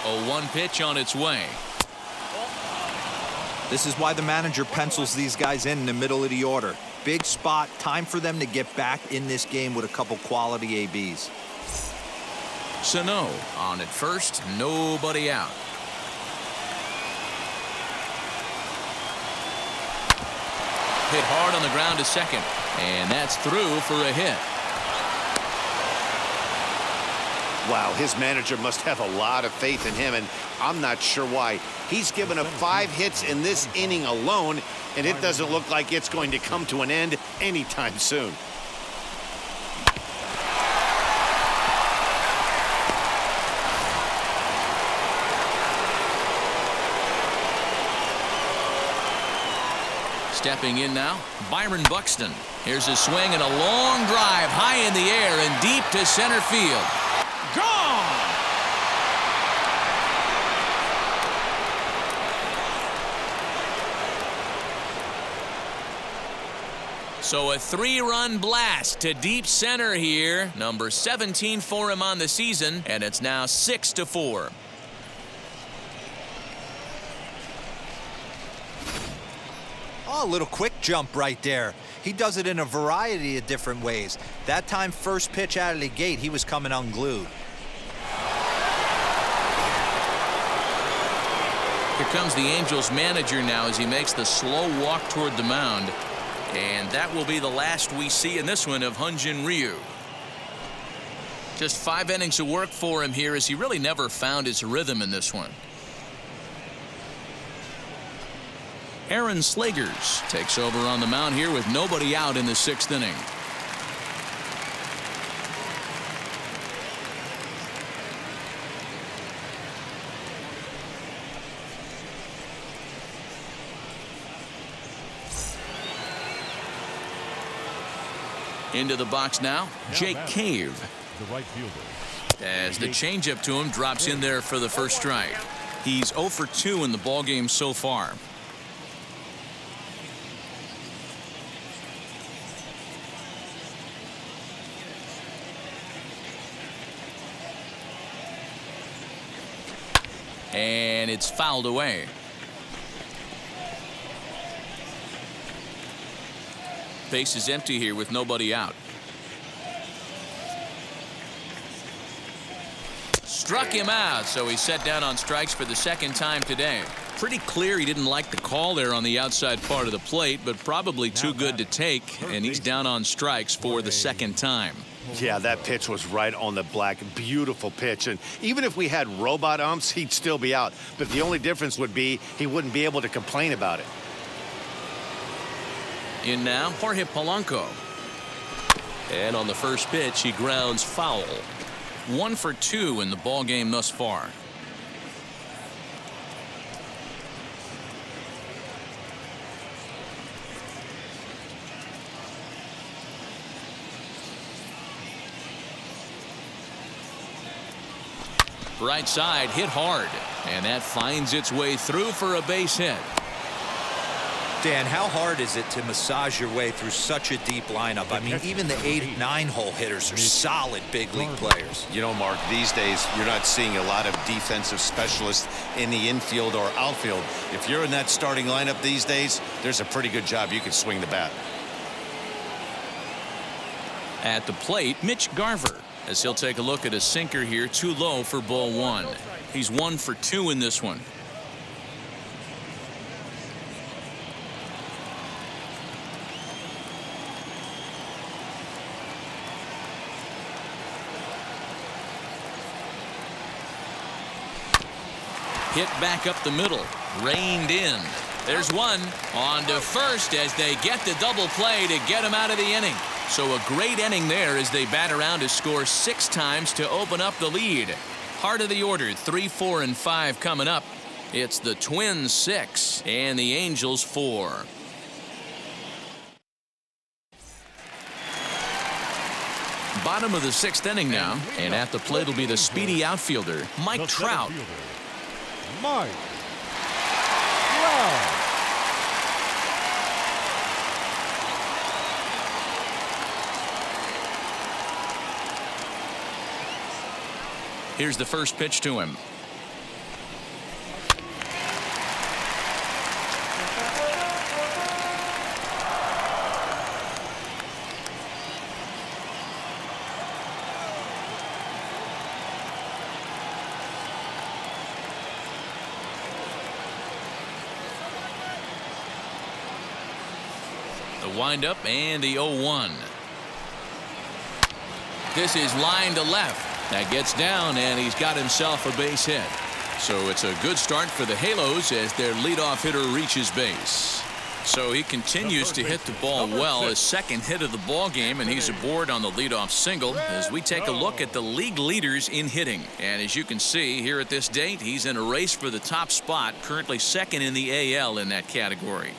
A 1 pitch on its way. This is why the manager pencils these guys in the middle of the order. Big spot, time for them to get back in this game with a couple quality ABs. Sano on at first, nobody out. Hit hard on the ground to second, and that's through for a hit. Wow, his manager must have a lot of faith in him, and I'm not sure why. He's given up 5 hits in this inning alone, and it doesn't look like it's going to come to an end anytime soon. Stepping in now, Byron Buxton. Here's a swing and a long drive high in the air and deep to center field. Gone! So a 3-run blast to deep center here. Number 17 for him on the season, and it's now 6-4. Oh, a little quick jump right there. He does it in a variety of different ways. That time, first pitch out of the gate, he was coming unglued. Here comes the Angels manager now as he makes the slow walk toward the mound. And that will be the last we see in this one of Hyun-Jin Ryu. Just 5 innings of work for him here as he really never found his rhythm in this one. Aaron Slegers takes over on the mound here with nobody out in the 6th inning. Into the box now, Jake Cave. The right fielder. As the changeup to him drops in there for the first strike. He's 0 for 2 in the ballgame so far. And it's fouled away. Base is empty here with nobody out. Struck him out, so he's set down on strikes for the 2nd time today. Pretty clear he didn't like the call there on the outside part of the plate, but probably too good to take, and he's down on strikes for the 2nd time. Yeah, that pitch was right on the black. Beautiful pitch. And even if we had robot umps, he'd still be out. But the only difference would be he wouldn't be able to complain about it. In now, Jorge Polanco. And on the first pitch, he grounds foul. 1 for 2 in the ballgame thus far. Right side hit hard, and that finds its way through for a base hit. Dan, how hard is it to massage your way through such a deep lineup? I mean, even the 8, 9 hole hitters are solid big league players. You know, Mark, these days you're not seeing a lot of defensive specialists in the infield or outfield. If you're in that starting lineup these days, there's a pretty good job you can swing the bat. At the plate, Mitch Garver, as he'll take a look at a sinker here, too low for ball 1. He's 1 for 2 in this one. Hit back up the middle, reined in. There's one on to first as they get the double play to get him out of the inning. So a great inning there as they bat around to score 6 times to open up the lead. Heart of the order, 3, 4, and 5 coming up. It's the Twins 6 and the Angels 4. Bottom of the 6th inning now, and at the plate will be the speedy outfielder, Mike Trout. Mike Trout. Here's the first pitch to him. The windup and the 0-1. This is line to left. That gets down, and he's got himself a base hit. So it's a good start for the Halos as their leadoff hitter reaches base. So he continues to hit the ball well, his 2nd hit of the ball game, and he's aboard on the leadoff single as we take a look at the league leaders in hitting. And as you can see here at this date, he's in a race for the top spot, currently 2nd in the AL in that category.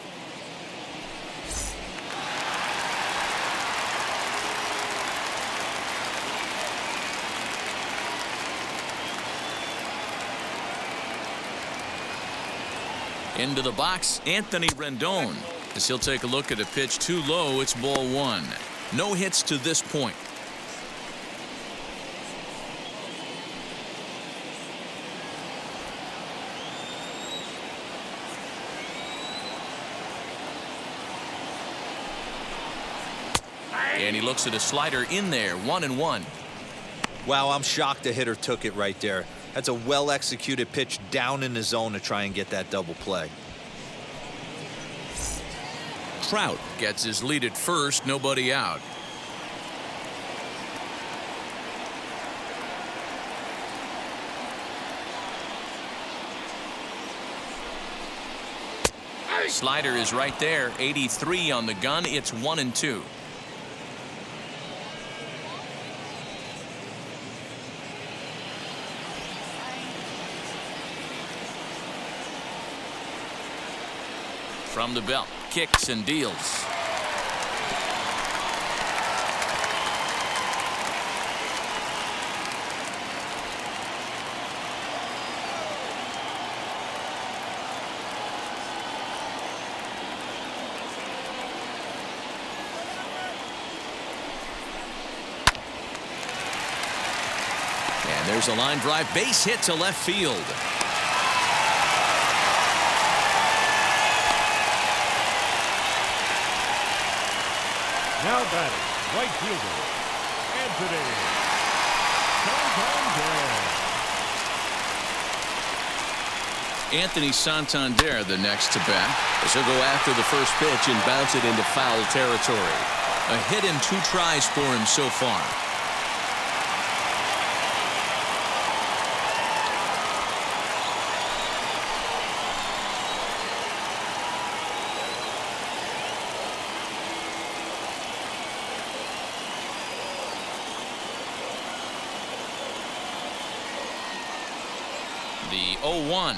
Into the box, Anthony Rendon. As he'll take a look at a pitch too low, it's ball one. No hits to this point. And he looks at a slider in there, 1-1. Wow, I'm shocked the hitter took it right there. That's a well-executed pitch down in the zone to try and get that double play. Trout gets his lead at first, nobody out. Slider is right there, 83 on the gun. It's 1-2. From the belt, kicks and deals. And there's a line drive, base hit to left field. Now batting, right fielder, Anthony Santander. Anthony Santander, the next to bat. As he'll go after the first pitch and bounce it into foul territory. A hit and 2 tries for him so far. The 0-1,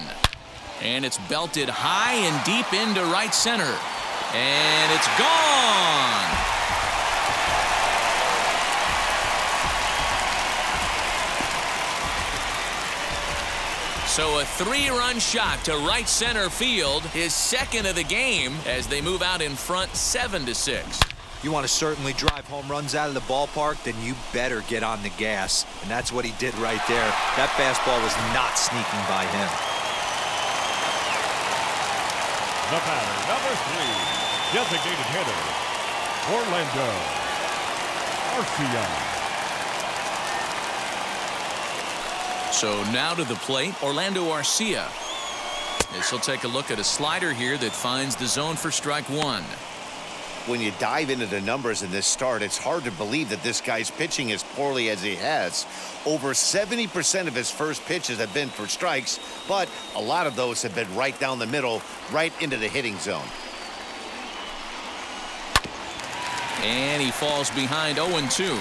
and it's belted high and deep into right center, and it's gone. So a 3-run shot to right center field, his second of the game, as they move out in front 7-6. You want to certainly drive home runs out of the ballpark, then you better get on the gas. And that's what he did right there. That fastball was not sneaking by him. The batter, number 3, designated hitter, Orlando Arcia. So now to the plate, Orlando Arcia. As he'll take a look at a slider here that finds the zone for strike 1. When you dive into the numbers in this start, it's hard to believe that this guy's pitching as poorly as he has. Over 70% of his first pitches have been for strikes, but a lot of those have been right down the middle, right into the hitting zone. And he falls behind 0-2.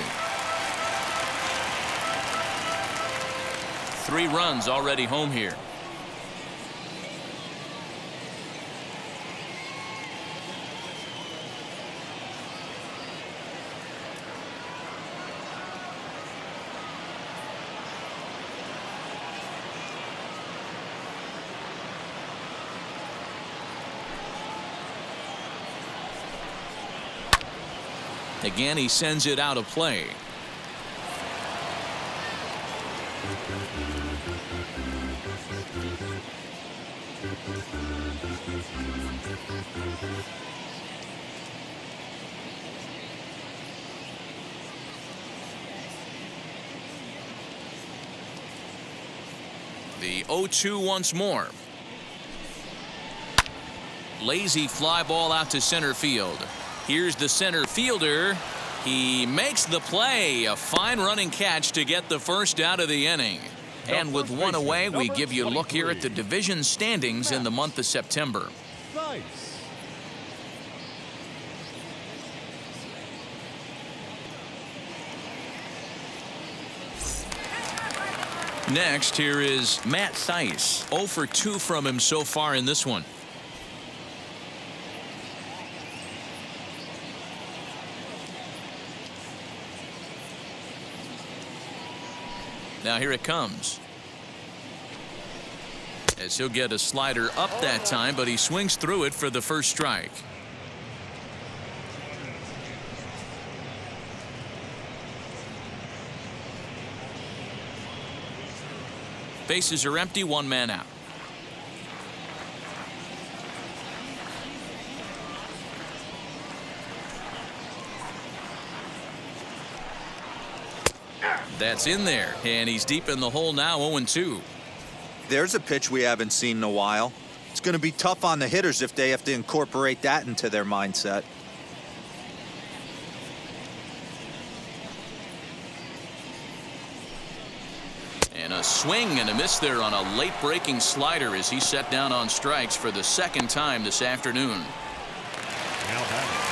3 runs already home here. Again, he sends it out of play. The 0-2 once more. Lazy fly ball out to center field. Here's the center fielder. He makes the play. A fine running catch to get the first out of the inning. And with one away, we give you a look here at the division standings in the month of September. Nice. Next, here is Matt Thaiss. 0 for 2 from him so far in this one. Now here it comes. As he'll get a slider up that time, but he swings through it for the first strike. Bases are empty, one man out. That's in there, and he's deep in the hole now, 0-2. There's a pitch we haven't seen in a while. It's going to be tough on the hitters if they have to incorporate that into their mindset. And a swing and a miss there on a late breaking slider as he set down on strikes for the second time this afternoon.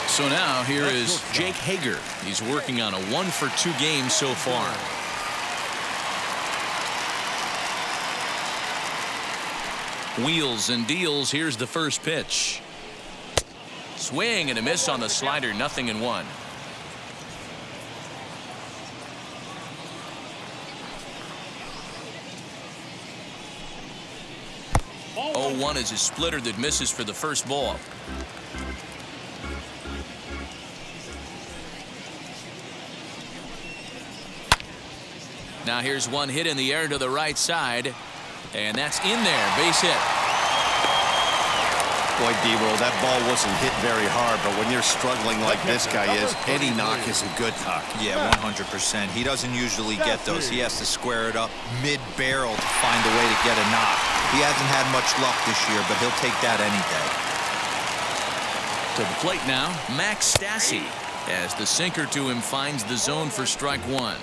So now here is Jake Hager. He's working on a 1-for-2 game so far. Wheels and deals. Here's the first pitch. Swing and a miss on the slider, 0-1. Oh, 1 is a splitter that misses for the first ball. Now here's one hit in the air to the right side, and that's in there. Base hit. Boy, D-Roll, that ball wasn't hit very hard, but when you're struggling like this guy is, any knock is a good knock. Yeah, 100%. He doesn't usually get those. He has to square it up mid-barrel to find a way to get a knock. He hasn't had much luck this year, but he'll take that any day. To the plate now, Max Stassi, as the sinker to him finds the zone for strike 1.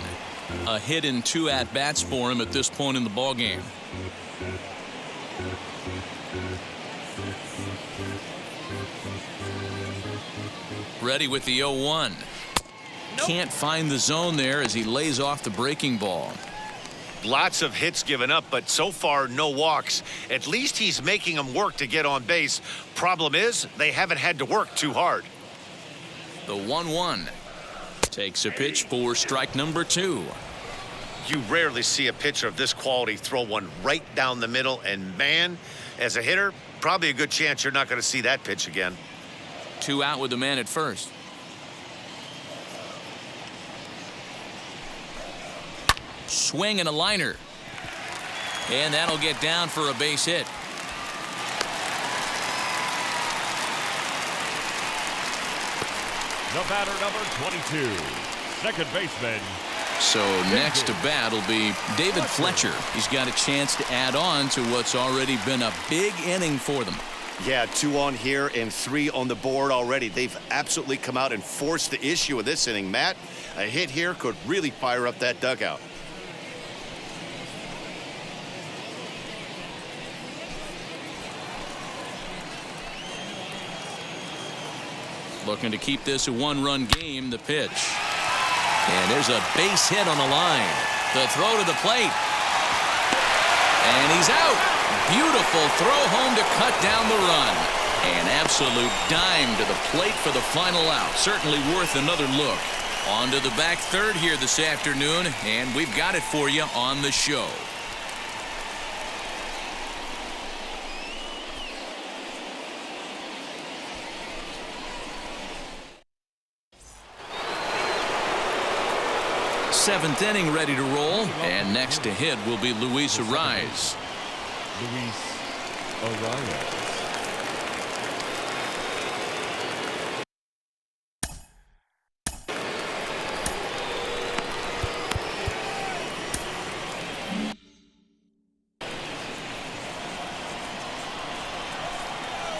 A hit in 2 at-bats for him at this point in the ballgame. Ready with the 0-1. Can't find the zone there as he lays off the breaking ball. Lots of hits given up, but so far no walks. At least he's making them work to get on base. Problem is, they haven't had to work too hard. The 1-1 takes a pitch for strike number 2. You rarely see a pitcher of this quality throw one right down the middle, and man, as a hitter, probably a good chance you're not going to see that pitch again. 2 out with the man at first. Swing and a liner. And that'll get down for a base hit. The batter, number 22, second baseman. So next to bat will be David Fletcher. He's got a chance to add on to what's already been a big inning for them. Yeah, 2 on here and 3 on the board already. They've absolutely come out and forced the issue of this inning. Matt, a hit here could really fire up that dugout. Looking to keep this a 1-run game. The pitch. And there's a base hit on the line. The throw to the plate. And he's out. Beautiful throw home to cut down the run. An absolute dime to the plate for the final out. Certainly worth another look. On to the back third here this afternoon, and we've got it for you on the show. Seventh inning ready to roll, and next to hit will be Luis Arraez. Luis Arraez.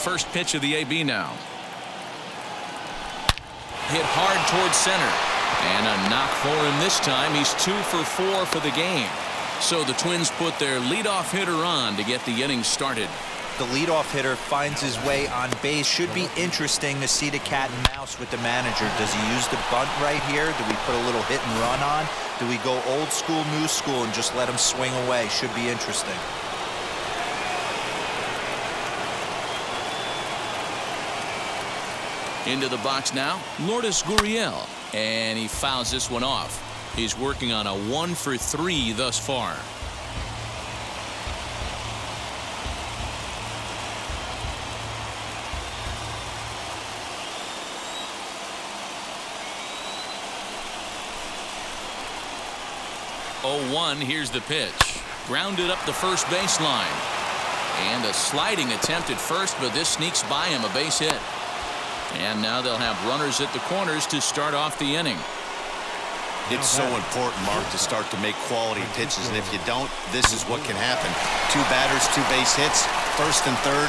First pitch of the AB now. Hit hard towards center. And a knock for him this time. He's 2 for 4 for the game. So the Twins put their leadoff hitter on to get the inning started. The leadoff hitter finds his way on base. Should be interesting to see the cat and mouse with the manager. Does he use the bunt right here? Do we put a little hit and run on? Do we go old school, new school, and just let him swing away? Should be interesting. Into the box now, Lourdes Gurriel, and he fouls this one off. He's working on a 1 for 3 thus far. Oh, 1, here's the pitch. Grounded up the first baseline. And a sliding attempt at first, but this sneaks by him, a base hit. And now they'll have runners at the corners to start off the inning. It's so important, Mark, to start to make quality pitches, and if you don't, this is what can happen. 2 batters, 2 base hits, first and third,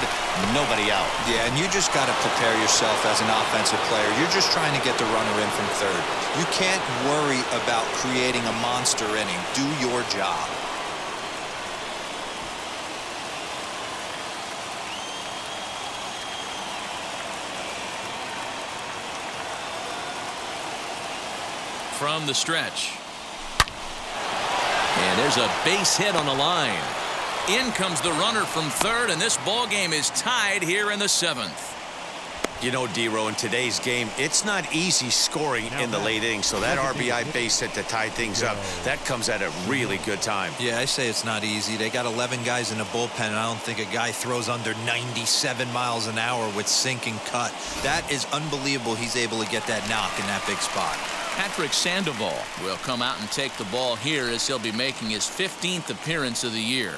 nobody out. Yeah, and you just got to prepare yourself as an offensive player. You're just trying to get the runner in from third. You can't worry about creating a monster inning. Do your job. From the stretch. And there's a base hit on the line. In comes the runner from third, and this ball game is tied here in the 7th. You know, D-Row, in today's game, it's not easy scoring in the late innings, so that RBI base hit to tie things up, that comes at a really good time. Yeah, I say it's not easy. They got 11 guys in the bullpen, and I don't think a guy throws under 97 miles an hour with sink and cut. That is unbelievable he's able to get that knock in that big spot. Patrick Sandoval will come out and take the ball here as he'll be making his 15th appearance of the year.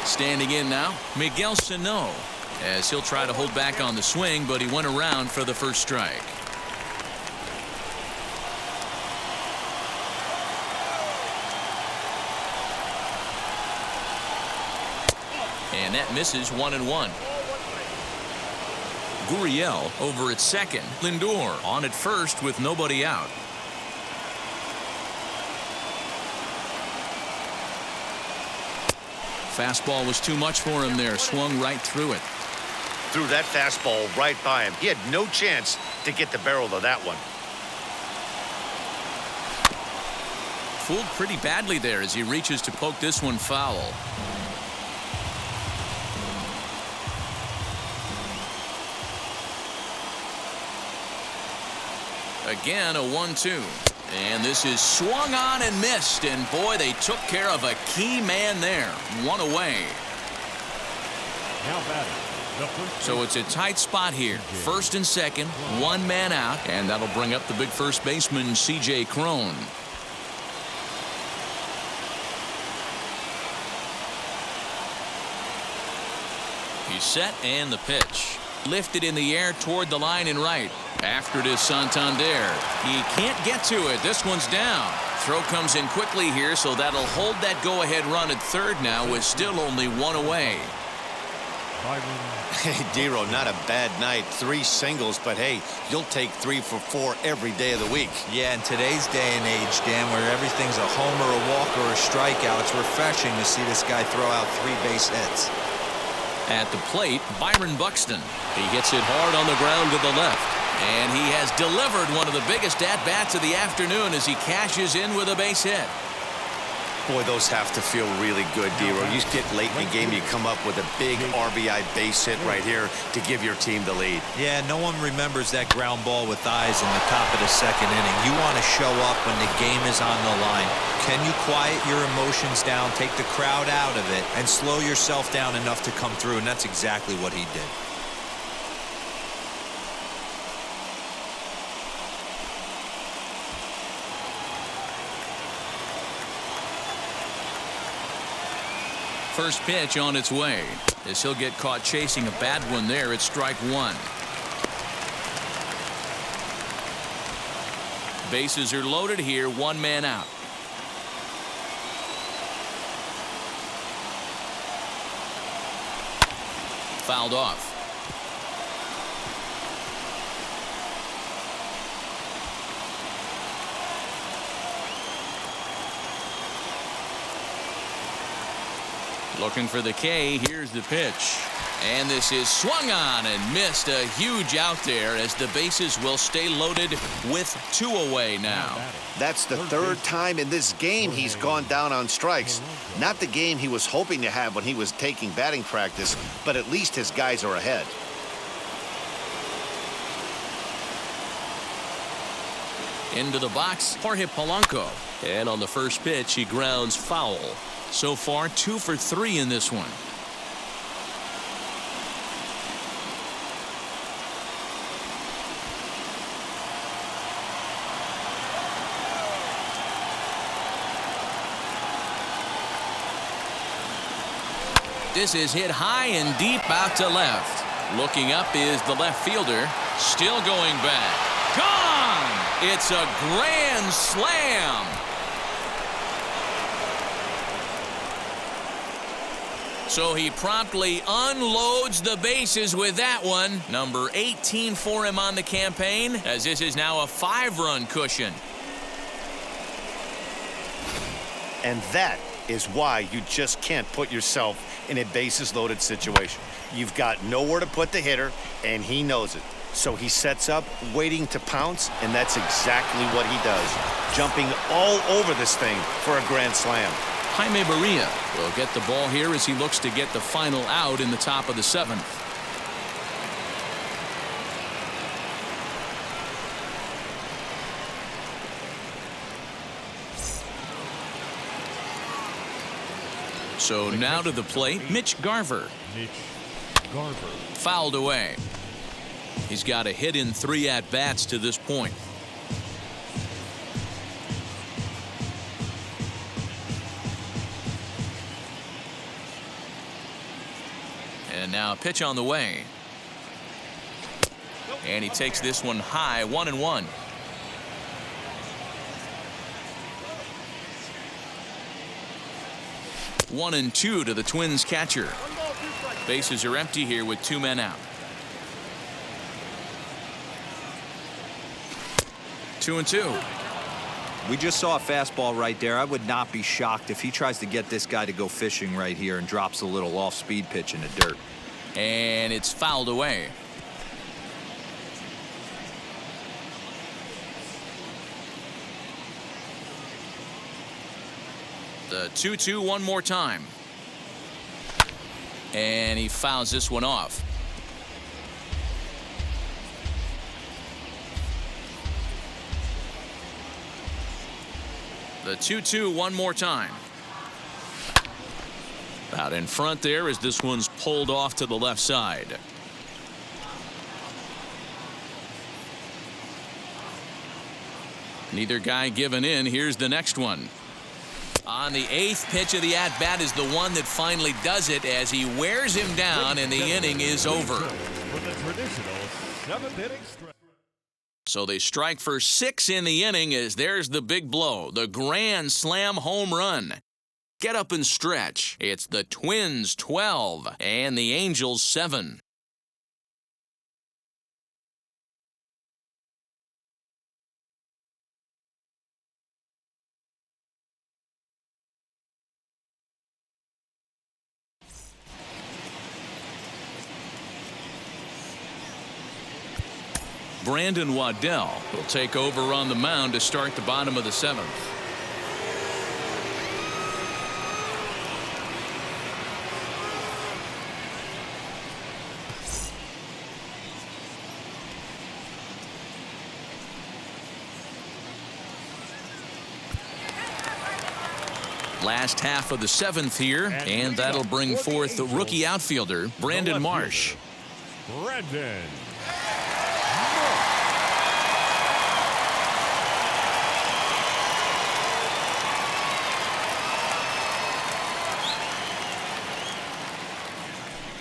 Standing in now, Miguel Sano, as he'll try to hold back on the swing, but he went around for the first strike. And that misses 1-1. Gurriel over at second. Lindor on at first with nobody out. Fastball was too much for him there. Swung right through it. Threw that fastball right by him. He had no chance to get the barrel of that one. Fooled pretty badly there as he reaches to poke this one foul. Again, a 1-2. And this is swung on and missed. And boy, they took care of a key man there. One away. Now batting, the first. So it's a tight spot here. First and second, 1 man out. And that'll bring up the big first baseman, C.J. Cron. He's set and the pitch. Lifted in the air toward the line and right. After it is Santander. He can't get to it. This one's down. Throw comes in quickly here, so that'll hold that go-ahead run at third now with still only 1 away. Hey, Dero, not a bad night. 3 singles, but hey, you'll take 3 for 4 every day of the week. Yeah, in today's day and age, Dan, where everything's a homer, a walk, or a strikeout, it's refreshing to see this guy throw out 3 base hits. At the plate, Byron Buxton. He hits it hard on the ground to the left. And he has delivered one of the biggest at-bats of the afternoon as he cashes in with a base hit. Boy, those have to feel really good, Dero. You get late in the game, you come up with a big RBI base hit right here to give your team the lead. Yeah, no one remembers that ground ball with eyes in the top of the 2nd inning. You want to show up when the game is on the line. Can you quiet your emotions down, take the crowd out of it, and slow yourself down enough to come through? And that's exactly what he did. First pitch on its way as he'll get caught chasing a bad one there at strike 1. Bases are loaded here, 1 man out. Fouled off. Looking for the K. Here's the pitch. And this is swung on and missed. A huge out there as the bases will stay loaded with 2 away now. That's the 3rd time in this game he's gone down on strikes. Not the game he was hoping to have when he was taking batting practice, but at least his guys are ahead. Into the box, Jorge Polanco. And on the first pitch, he grounds foul. So far, 2 for 3 in this one. This is hit high and deep out to left. Looking up is the left fielder. Still going back. Gone! It's a grand slam. So he promptly unloads the bases with that one. Number 18 for him on the campaign, as this is now a 5-run cushion. And that is why you just can't put yourself in a bases-loaded situation. You've got nowhere to put the hitter, and he knows it. So he sets up, waiting to pounce, and that's exactly what he does. Jumping all over this thing for a grand slam. Jaime Barria will get the ball here as he looks to get the final out in the top of the 7th. So now to the plate, Mitch Garver. Fouled away. He's got a hit in 3 at-bats to this point. And now a pitch on the way. And he takes this one high, 1-1. One and 2 to the Twins catcher. Bases are empty here with 2 men out. 2-2. We just saw a fastball right there. I would not be shocked if he tries to get this guy to go fishing right here and drops a little off-speed pitch in the dirt. And it's fouled away. The 2-2 one more time. And he fouls this one off. The 2-2 one more time. Out in front there as this one's pulled off to the left side. Neither guy giving in. Here's the next one. On the 8th pitch of the at-bat is the one that finally does it as he wears him down and the inning is over. So they strike for 6 in the inning as there's the big blow, the grand slam home run. Get up and stretch. It's the Twins 12 and the Angels 7. Brandon Waddell will take over on the mound to start the bottom of the 7th. Last half of the 7th here, and that'll bring forth the rookie outfielder, Brandon Marsh. Brandon.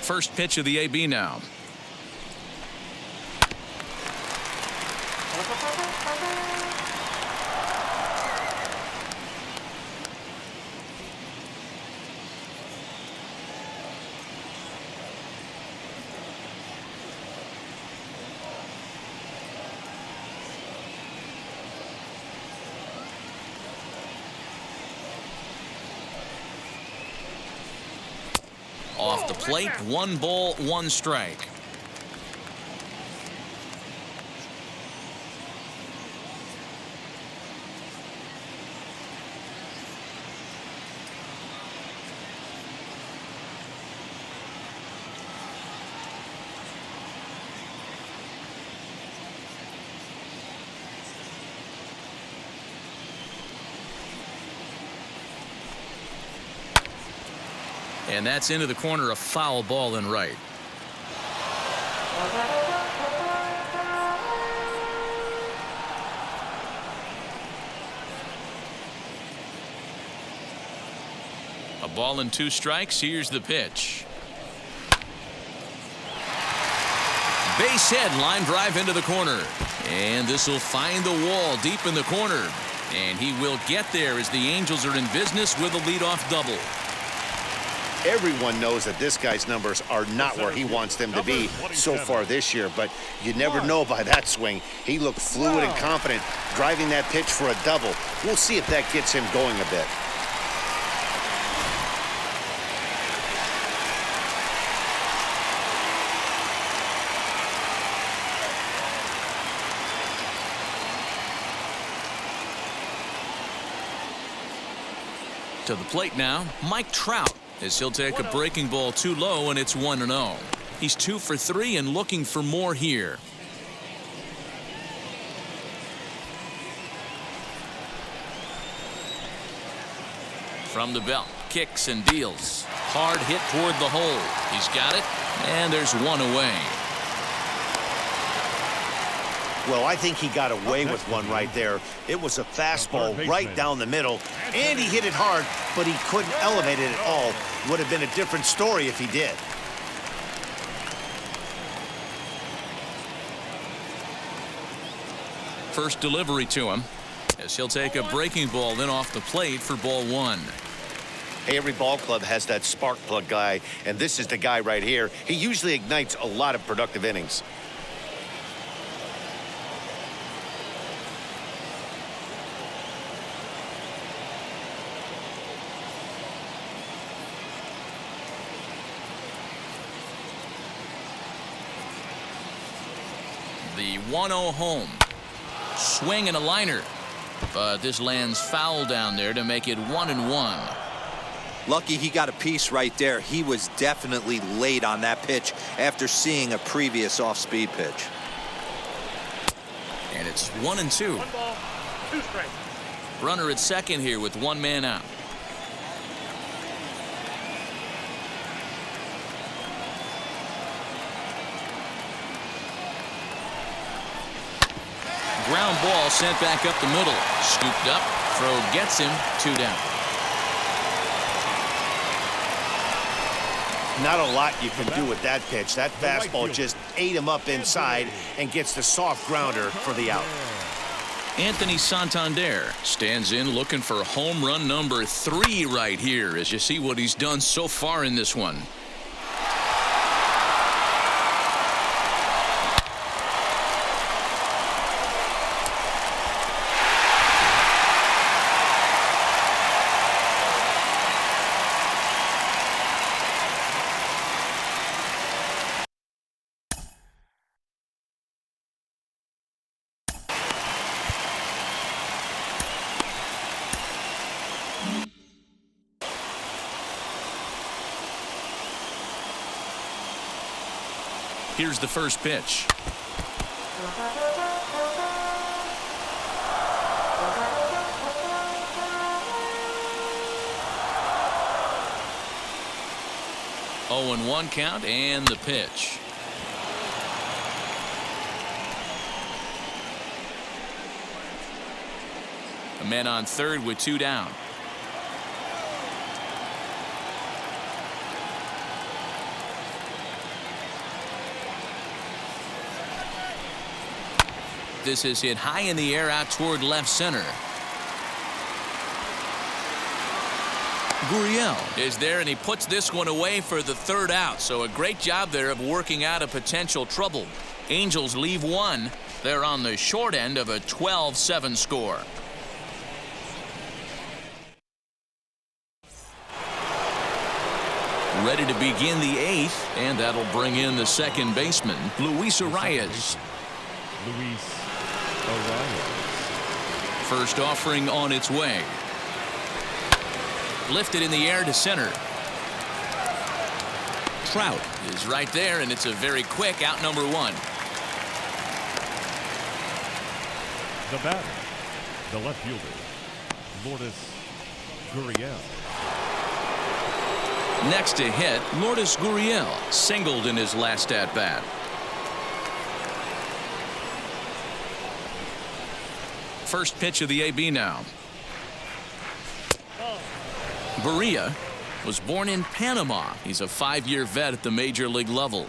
First pitch of the AB now. Off the plate, 1 ball, 1 strike. And that's into the corner, a foul ball in right. A ball and 2 strikes. Here's the pitch. Base hit, line drive into the corner. And this will find the wall deep in the corner. And he will get there as the Angels are in business with a leadoff double. Everyone knows that this guy's numbers are not where he wants them to be so far this year, but you never know by that swing. He looked fluid and confident driving that pitch for a double. We'll see if that gets him going a bit. To the plate now, Mike Trout, as he'll take a breaking ball too low, and it's 1-0. He's 2 for 3 and looking for more here. From the belt, kicks and deals. Hard hit toward the hole. He's got it, and there's 1 away. Well, I think he got away with one right there. It was a fastball right down the middle, and he hit it hard, but he couldn't elevate it at all. Would have been a different story if he did. First delivery to him, as he'll take a breaking ball in off the plate for ball 1. Hey, every ball club has that spark plug guy, and this is the guy right here. He usually ignites a lot of productive innings. The 1-0 home. Swing and a liner. But this lands foul down there to make it 1-1. Lucky he got a piece right there. He was definitely late on that pitch after seeing a previous off-speed pitch. And it's 1-2. 1 ball, 2 strikes. Runner at second here with 1 man out. Ground ball sent back up the middle. Scooped up. Throw gets him. 2 down. Not a lot you can do with that pitch. That fastball just ate him up inside and gets the soft grounder for the out. Anthony Santander stands in looking for home run number 3 right here as you see what he's done so far in this one. Here's the first pitch. Oh, and 1 count and the pitch. A man on third with 2 down. This is hit high in the air out toward left center. Gurriel is there, and he puts this one away for the 3rd out. So a great job there of working out a potential trouble. Angels leave 1. They're on the short end of a 12-7 score. Ready to begin the 8th, and that'll bring in the second baseman, Luis Arias. First offering on its way. Lifted in the air to center. Trout is right there, and it's a very quick out number 1. The batter, the left fielder, Lourdes Gurriel. Next to hit, Lourdes Gurriel singled in his last at-bat. First pitch of the AB now. Barria was born in Panama. He's a 5-year vet at the major league level.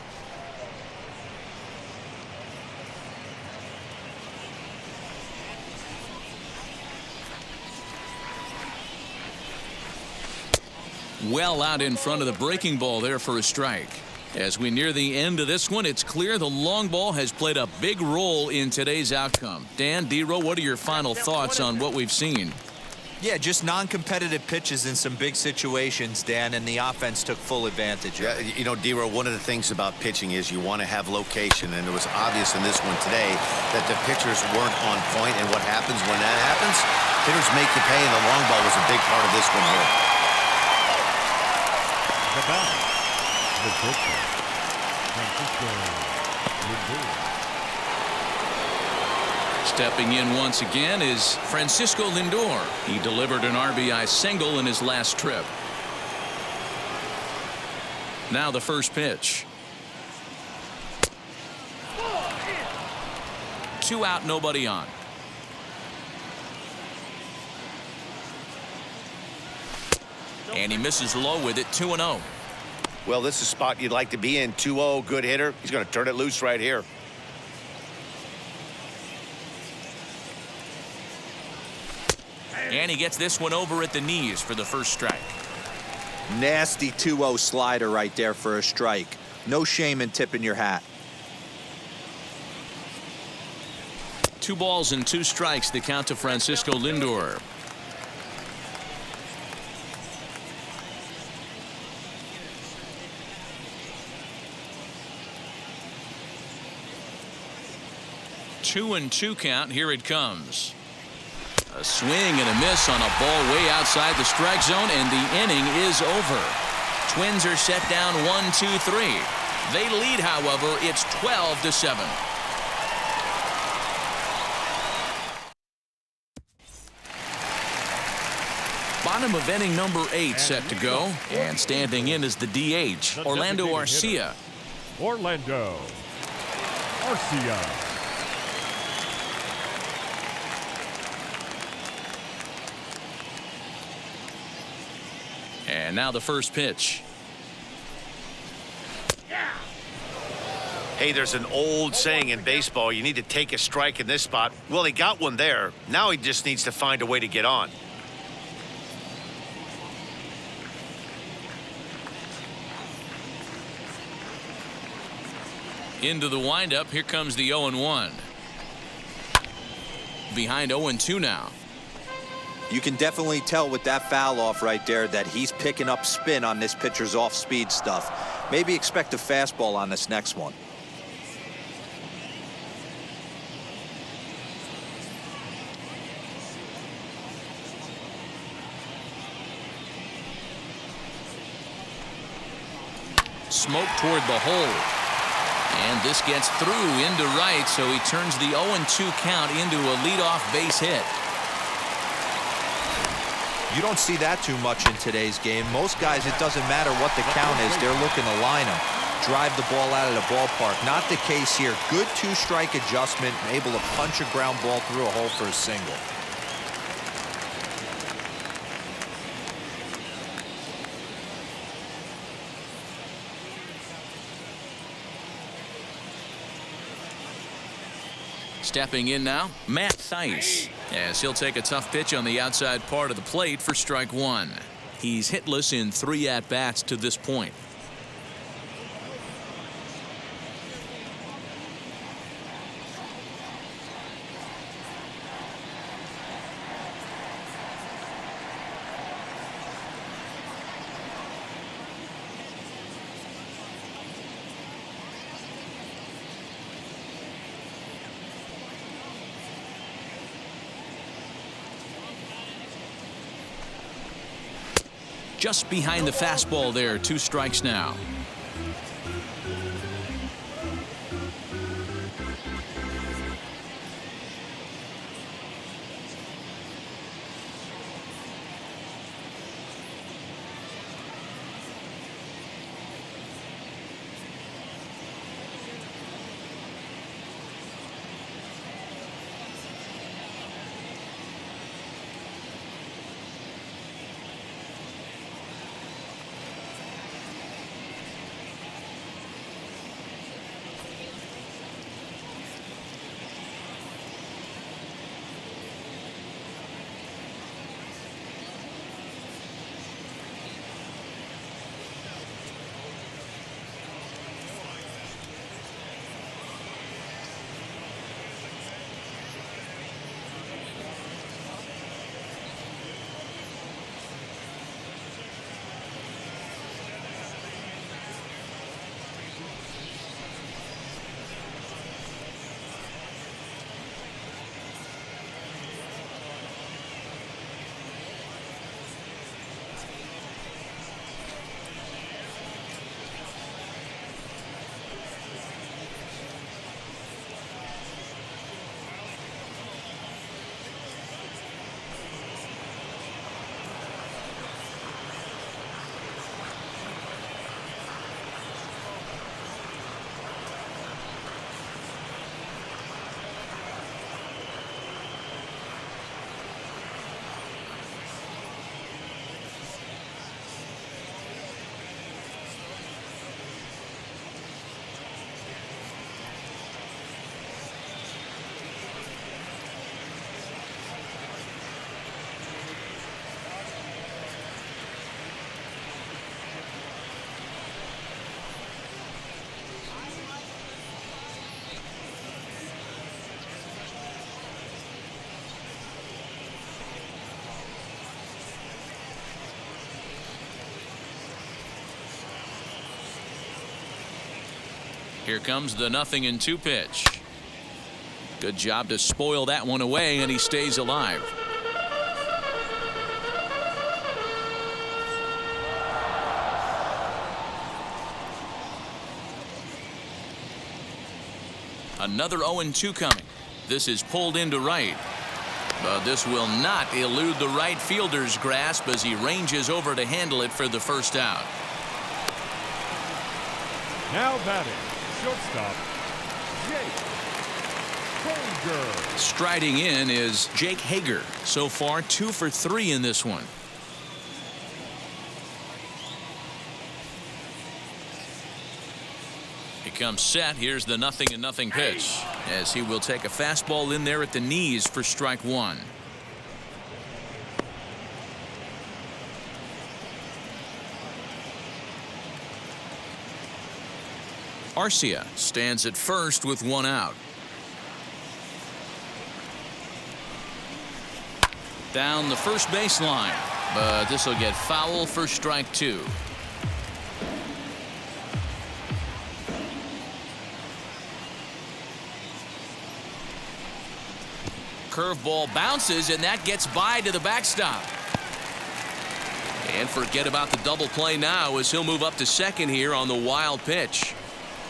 Well out in front of the breaking ball there for a strike. As we near the end of this one, it's clear the long ball has played a big role in today's outcome. Dan, D-Row, what are your final thoughts on what we've seen? Yeah, just non-competitive pitches in some big situations, Dan, and the offense took full advantage. Yeah, you know, D-Row, one of the things about pitching is you want to have location, and it was obvious in this one today that the pitchers weren't on point, and what happens when that happens? Hitters make you pay, and the long ball was a big part of this one here. The batter, the pitcher, Francisco Lindor. Stepping in once again is Francisco Lindor. He delivered an RBI single in his last trip. Now the first pitch. 2 out, nobody on. And he misses low with it, 2-0. Well, this is a spot you'd like to be in. 2-0, good hitter. He's going to turn it loose right here. And he gets this one over at the knees for the first strike. Nasty 2-0 slider right there for a strike. No shame in tipping your hat. 2 balls and 2 strikes, the count to Francisco Lindor. Two and 2 count. Here it comes. A swing and a miss on a ball way outside the strike zone, and the inning is over. Twins are set down 1-2-3. They lead, however. It's 12-7. Bottom of inning number 8 set to go, and standing in is the DH, Orlando Arcia. Orlando Arcia. And now the first pitch. Hey, there's an old saying in baseball, you need to take a strike in this spot. Well, he got one there. Now he just needs to find a way to get on. Into the windup. Here comes the 0-1. Behind 0-2 now. You can definitely tell with that foul off right there that he's picking up spin on this pitcher's off-speed stuff. Maybe expect a fastball on this next one. Smoke toward the hole. And this gets through into right, so he turns the 0-2 count into a leadoff base hit. You don't see that too much in today's game. Most guys, it doesn't matter what the count is. They're looking to line them, drive the ball out of the ballpark. Not the case here. Good 2-strike adjustment, able to punch a ground ball through a hole for a single. Stepping in now, Matt Thaiss, as he'll take a tough pitch on the outside part of the plate for strike 1. He's hitless in 3 at-bats to this point. Just behind the fastball there, 2 strikes now. Here comes the 0-2 pitch. Good job to spoil that one away, and he stays alive. Another 0-2 coming. This is pulled into right. But this will not elude the right fielder's grasp as he ranges over to handle it for the first out. Now batting, shortstop, Jake Hager. Striding in is Jake Hager. So far, 2 for 3 in this one. He comes set. Here's the 0-0 pitch, as he will take a fastball in there at the knees for strike 1. Arcia stands at first with 1 out. Down the first baseline, but this will get foul for strike 2. Curveball bounces, and that gets by to the backstop. And forget about the double play now, as he'll move up to second here on the wild pitch.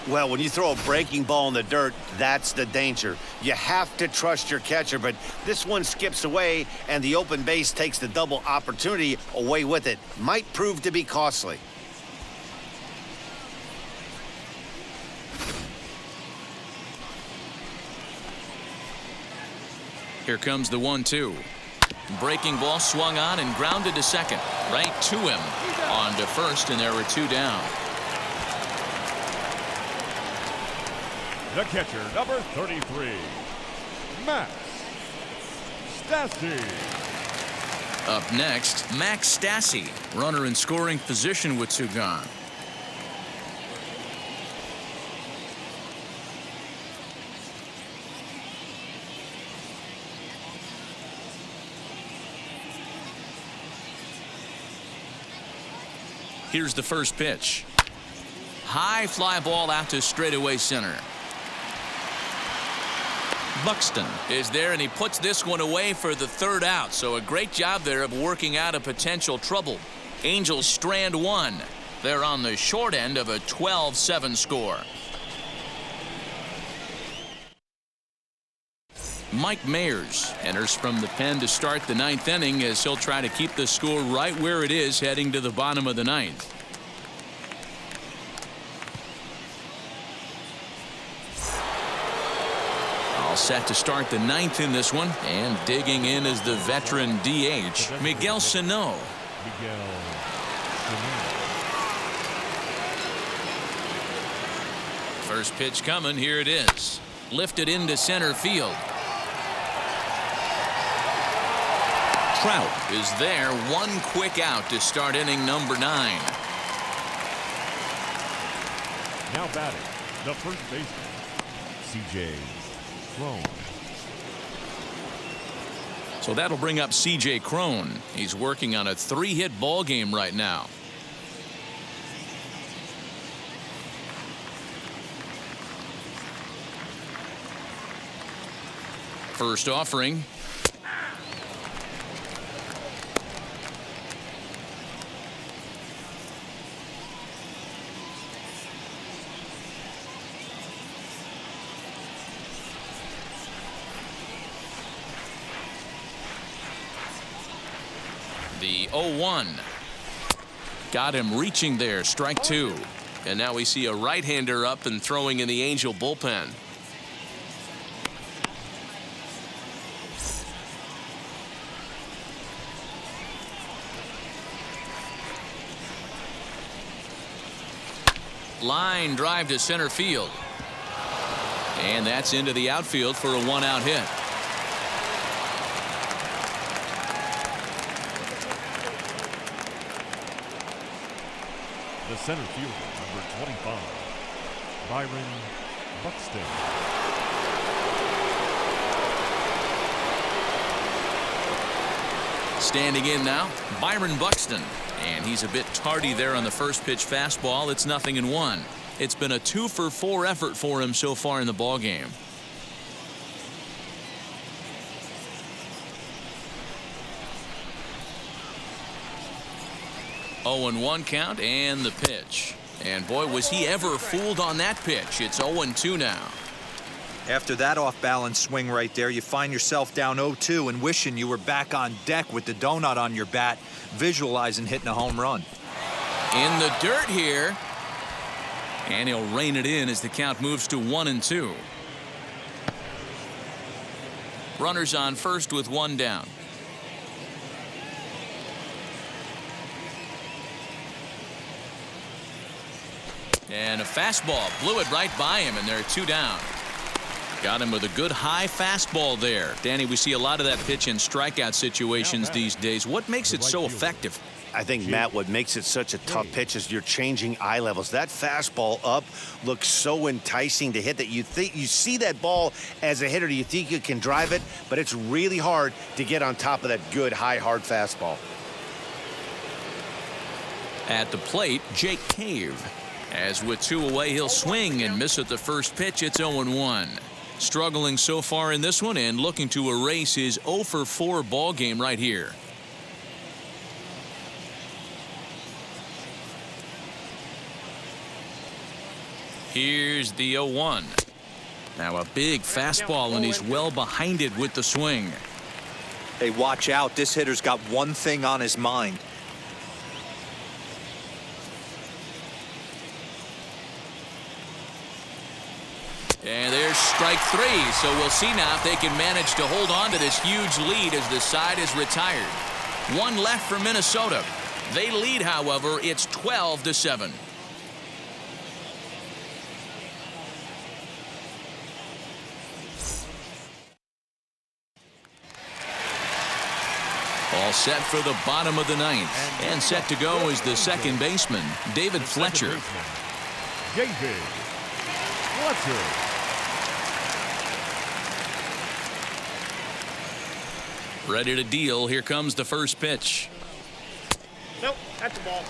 Well, when you throw a breaking ball in the dirt, that's the danger. You have to trust your catcher, but this one skips away, and the open base takes the double opportunity away with it. Might prove to be costly. Here comes the 1-2. Breaking ball swung on and grounded to second. Right to him. On to first, and there were 2 down. The catcher, number 33, Max Stassi. Up next, Max Stassi, runner in scoring position with 2 gone. Here's the first pitch. High fly ball out to straightaway center. Buxton is there, and he puts this one away for the 3rd out. So a great job there of working out a potential trouble. Angels strand 1. They're on the short end of a 12-7 score. Mike Mayers enters from the pen to start the 9th inning, as he'll try to keep the score right where it is heading to the bottom of the 9th. All set to start the 9th in this one, and digging in is the veteran DH, Miguel Sano. First pitch coming. Here it is. Lifted into center field. Trout is there. 1 quick out to start inning number 9. Now batting, the first baseman, C.J. Crone. So that'll bring up C.J. Crone. He's working on a 3-hit ball game right now. First offering. The 0-1. Got him reaching there. Strike 2. And now we see a right-hander up and throwing in the Angel bullpen. Line drive to center field. And that's into the outfield for a 1-out hit. The center fielder, number 25, Byron Buxton. Standing in now, Byron Buxton. And he's a bit tardy there on the first pitch fastball. It's 0-1. It's been a 2-for-4 effort for him so far in the ballgame. 0-1 count and the pitch. And boy, was he ever fooled on that pitch. It's 0-2 now. After that off-balance swing right there, you find yourself down 0-2 and wishing you were back on deck with the donut on your bat, visualizing hitting a home run. In the dirt here. And he'll rein it in as the count moves to 1-2. Runners on first with one down. And a fastball blew it right by him, and there are two down. Got him with a good high fastball there. Danny, we see a lot of that pitch in strikeout situations these days. What makes it so effective? I think, Matt, what makes it such a tough pitch is you're changing eye levels. That fastball up looks so enticing to hit that you think you see that ball as a hitter. You think you can drive it, but it's really hard to get on top of that good high hard fastball. At the plate, Jake Cave. As with two away, he'll swing and miss at the first pitch. It's 0-1. Struggling so far in this one and looking to erase his 0-for-4 ball game right here. Here's the 0-1. Now a big fastball, and he's well behind it with the swing. Hey, watch out. This hitter's got one thing on his mind. And there's strike three. So we'll see now if they can manage to hold on to this huge lead as the side is retired. One left for Minnesota. They lead, however. It's 12-7. All set for the bottom of the ninth. And set to go is the second baseman, David Fletcher. David Fletcher. Ready to deal. Here comes the first pitch. Nope, that's the ball.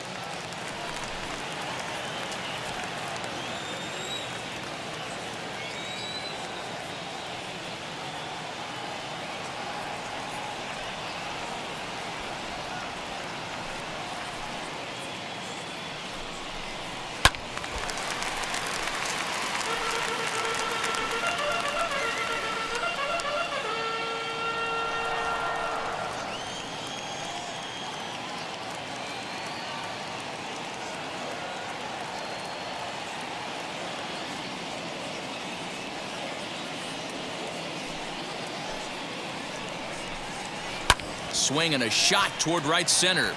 Swing and a shot toward right center.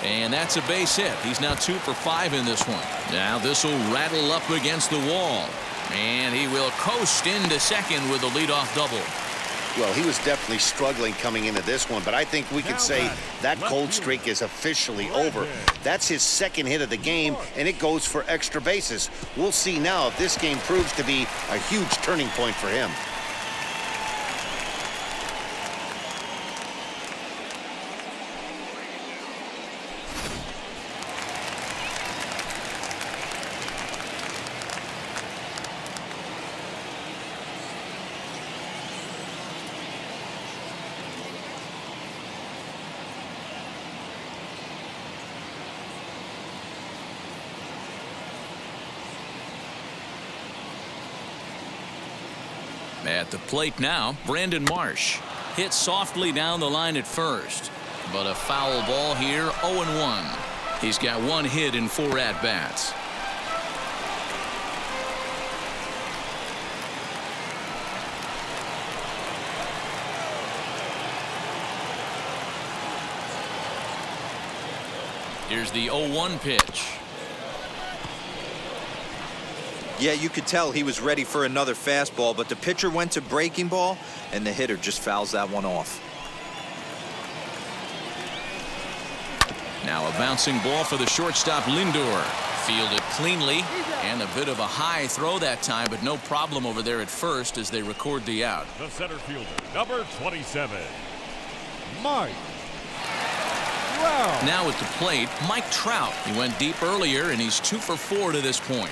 And that's a base hit. He's now 2 for 5 in this one. Now this will rattle up against the wall. And he will coast into second with a leadoff double. Well, he was definitely struggling coming into this one, but I think we could say that cold streak is officially over. That's his second hit of the game, and it goes for extra bases. We'll see now if this game proves to be a huge turning point for him. At the plate now, Brandon Marsh. Hit softly down the line at first. But a foul ball here, 0-1. He's got one hit in 4 at-bats. Here's the 0-1 pitch. Yeah, you could tell he was ready for another fastball, but the pitcher went to breaking ball, and the hitter just fouls that one off. Now a bouncing ball for the shortstop, Lindor. Fielded cleanly, and a bit of a high throw that time, but no problem over there at first as they record the out. The center fielder, number 27, Mike Trout. Now at the plate, Mike Trout. He went deep earlier, and he's 2 for 4 to this point.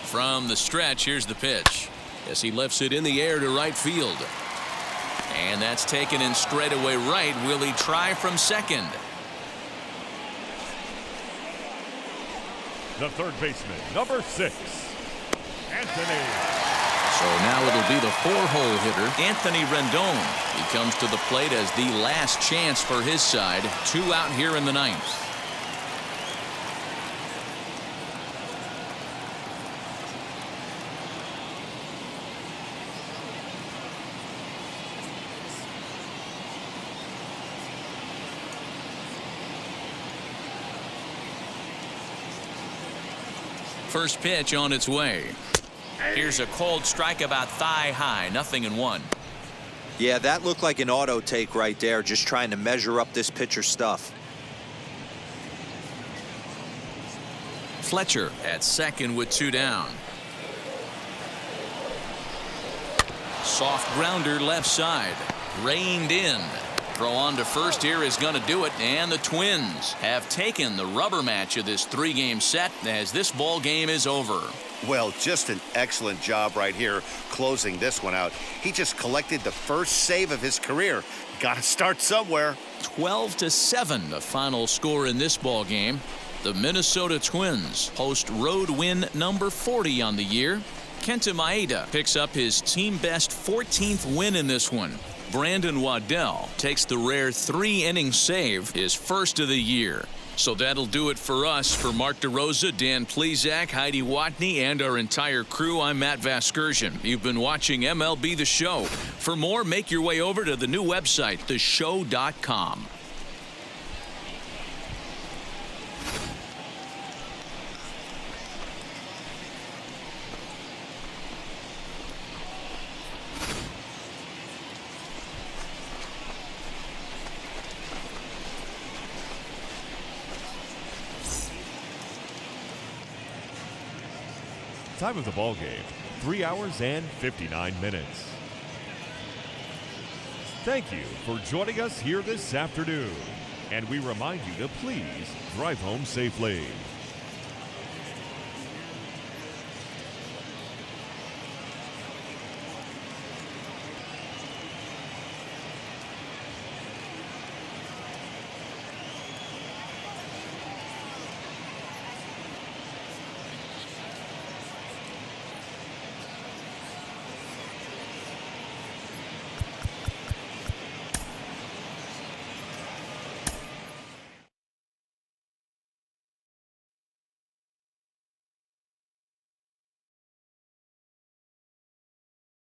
From the stretch, here's the pitch. As he lifts it in the air to right field. And that's taken in straightaway right. Will he try from second? The third baseman, number 6, Anthony. So now it'll be the 4-hole hitter, Anthony Rendon. He comes to the plate as the last chance for his side. 2 out here in the 9th. First pitch on its way. Here's a cold strike about thigh high. 0-1. Yeah, that looked like an auto take right there, just trying to measure up this pitcher's stuff. Fletcher at second with 2 down. Soft grounder left side. Reined in. Throw on to first here is going to do it, and the Twins have taken the rubber match of this 3-game set as this ball game is over. Well, just an excellent job right here closing this one out. He just collected the first save of his career. Got to start somewhere. 12-7 the final score in this ball game. The Minnesota Twins post road win number 40 on the year. Kenta Maeda picks up his team best 14th win in this one. Brandon Waddell takes the rare 3-inning save, his first of the year. So that'll do it for us. For Mark DeRosa, Dan Plesac, Heidi Watney, and our entire crew, I'm Matt Vasgersian. You've been watching MLB The Show. For more, make your way over to the new website, theshow.com. Time of the ball game, 3 hours and 59 minutes. Thank you for joining us here this afternoon, and we remind you to please drive home safely.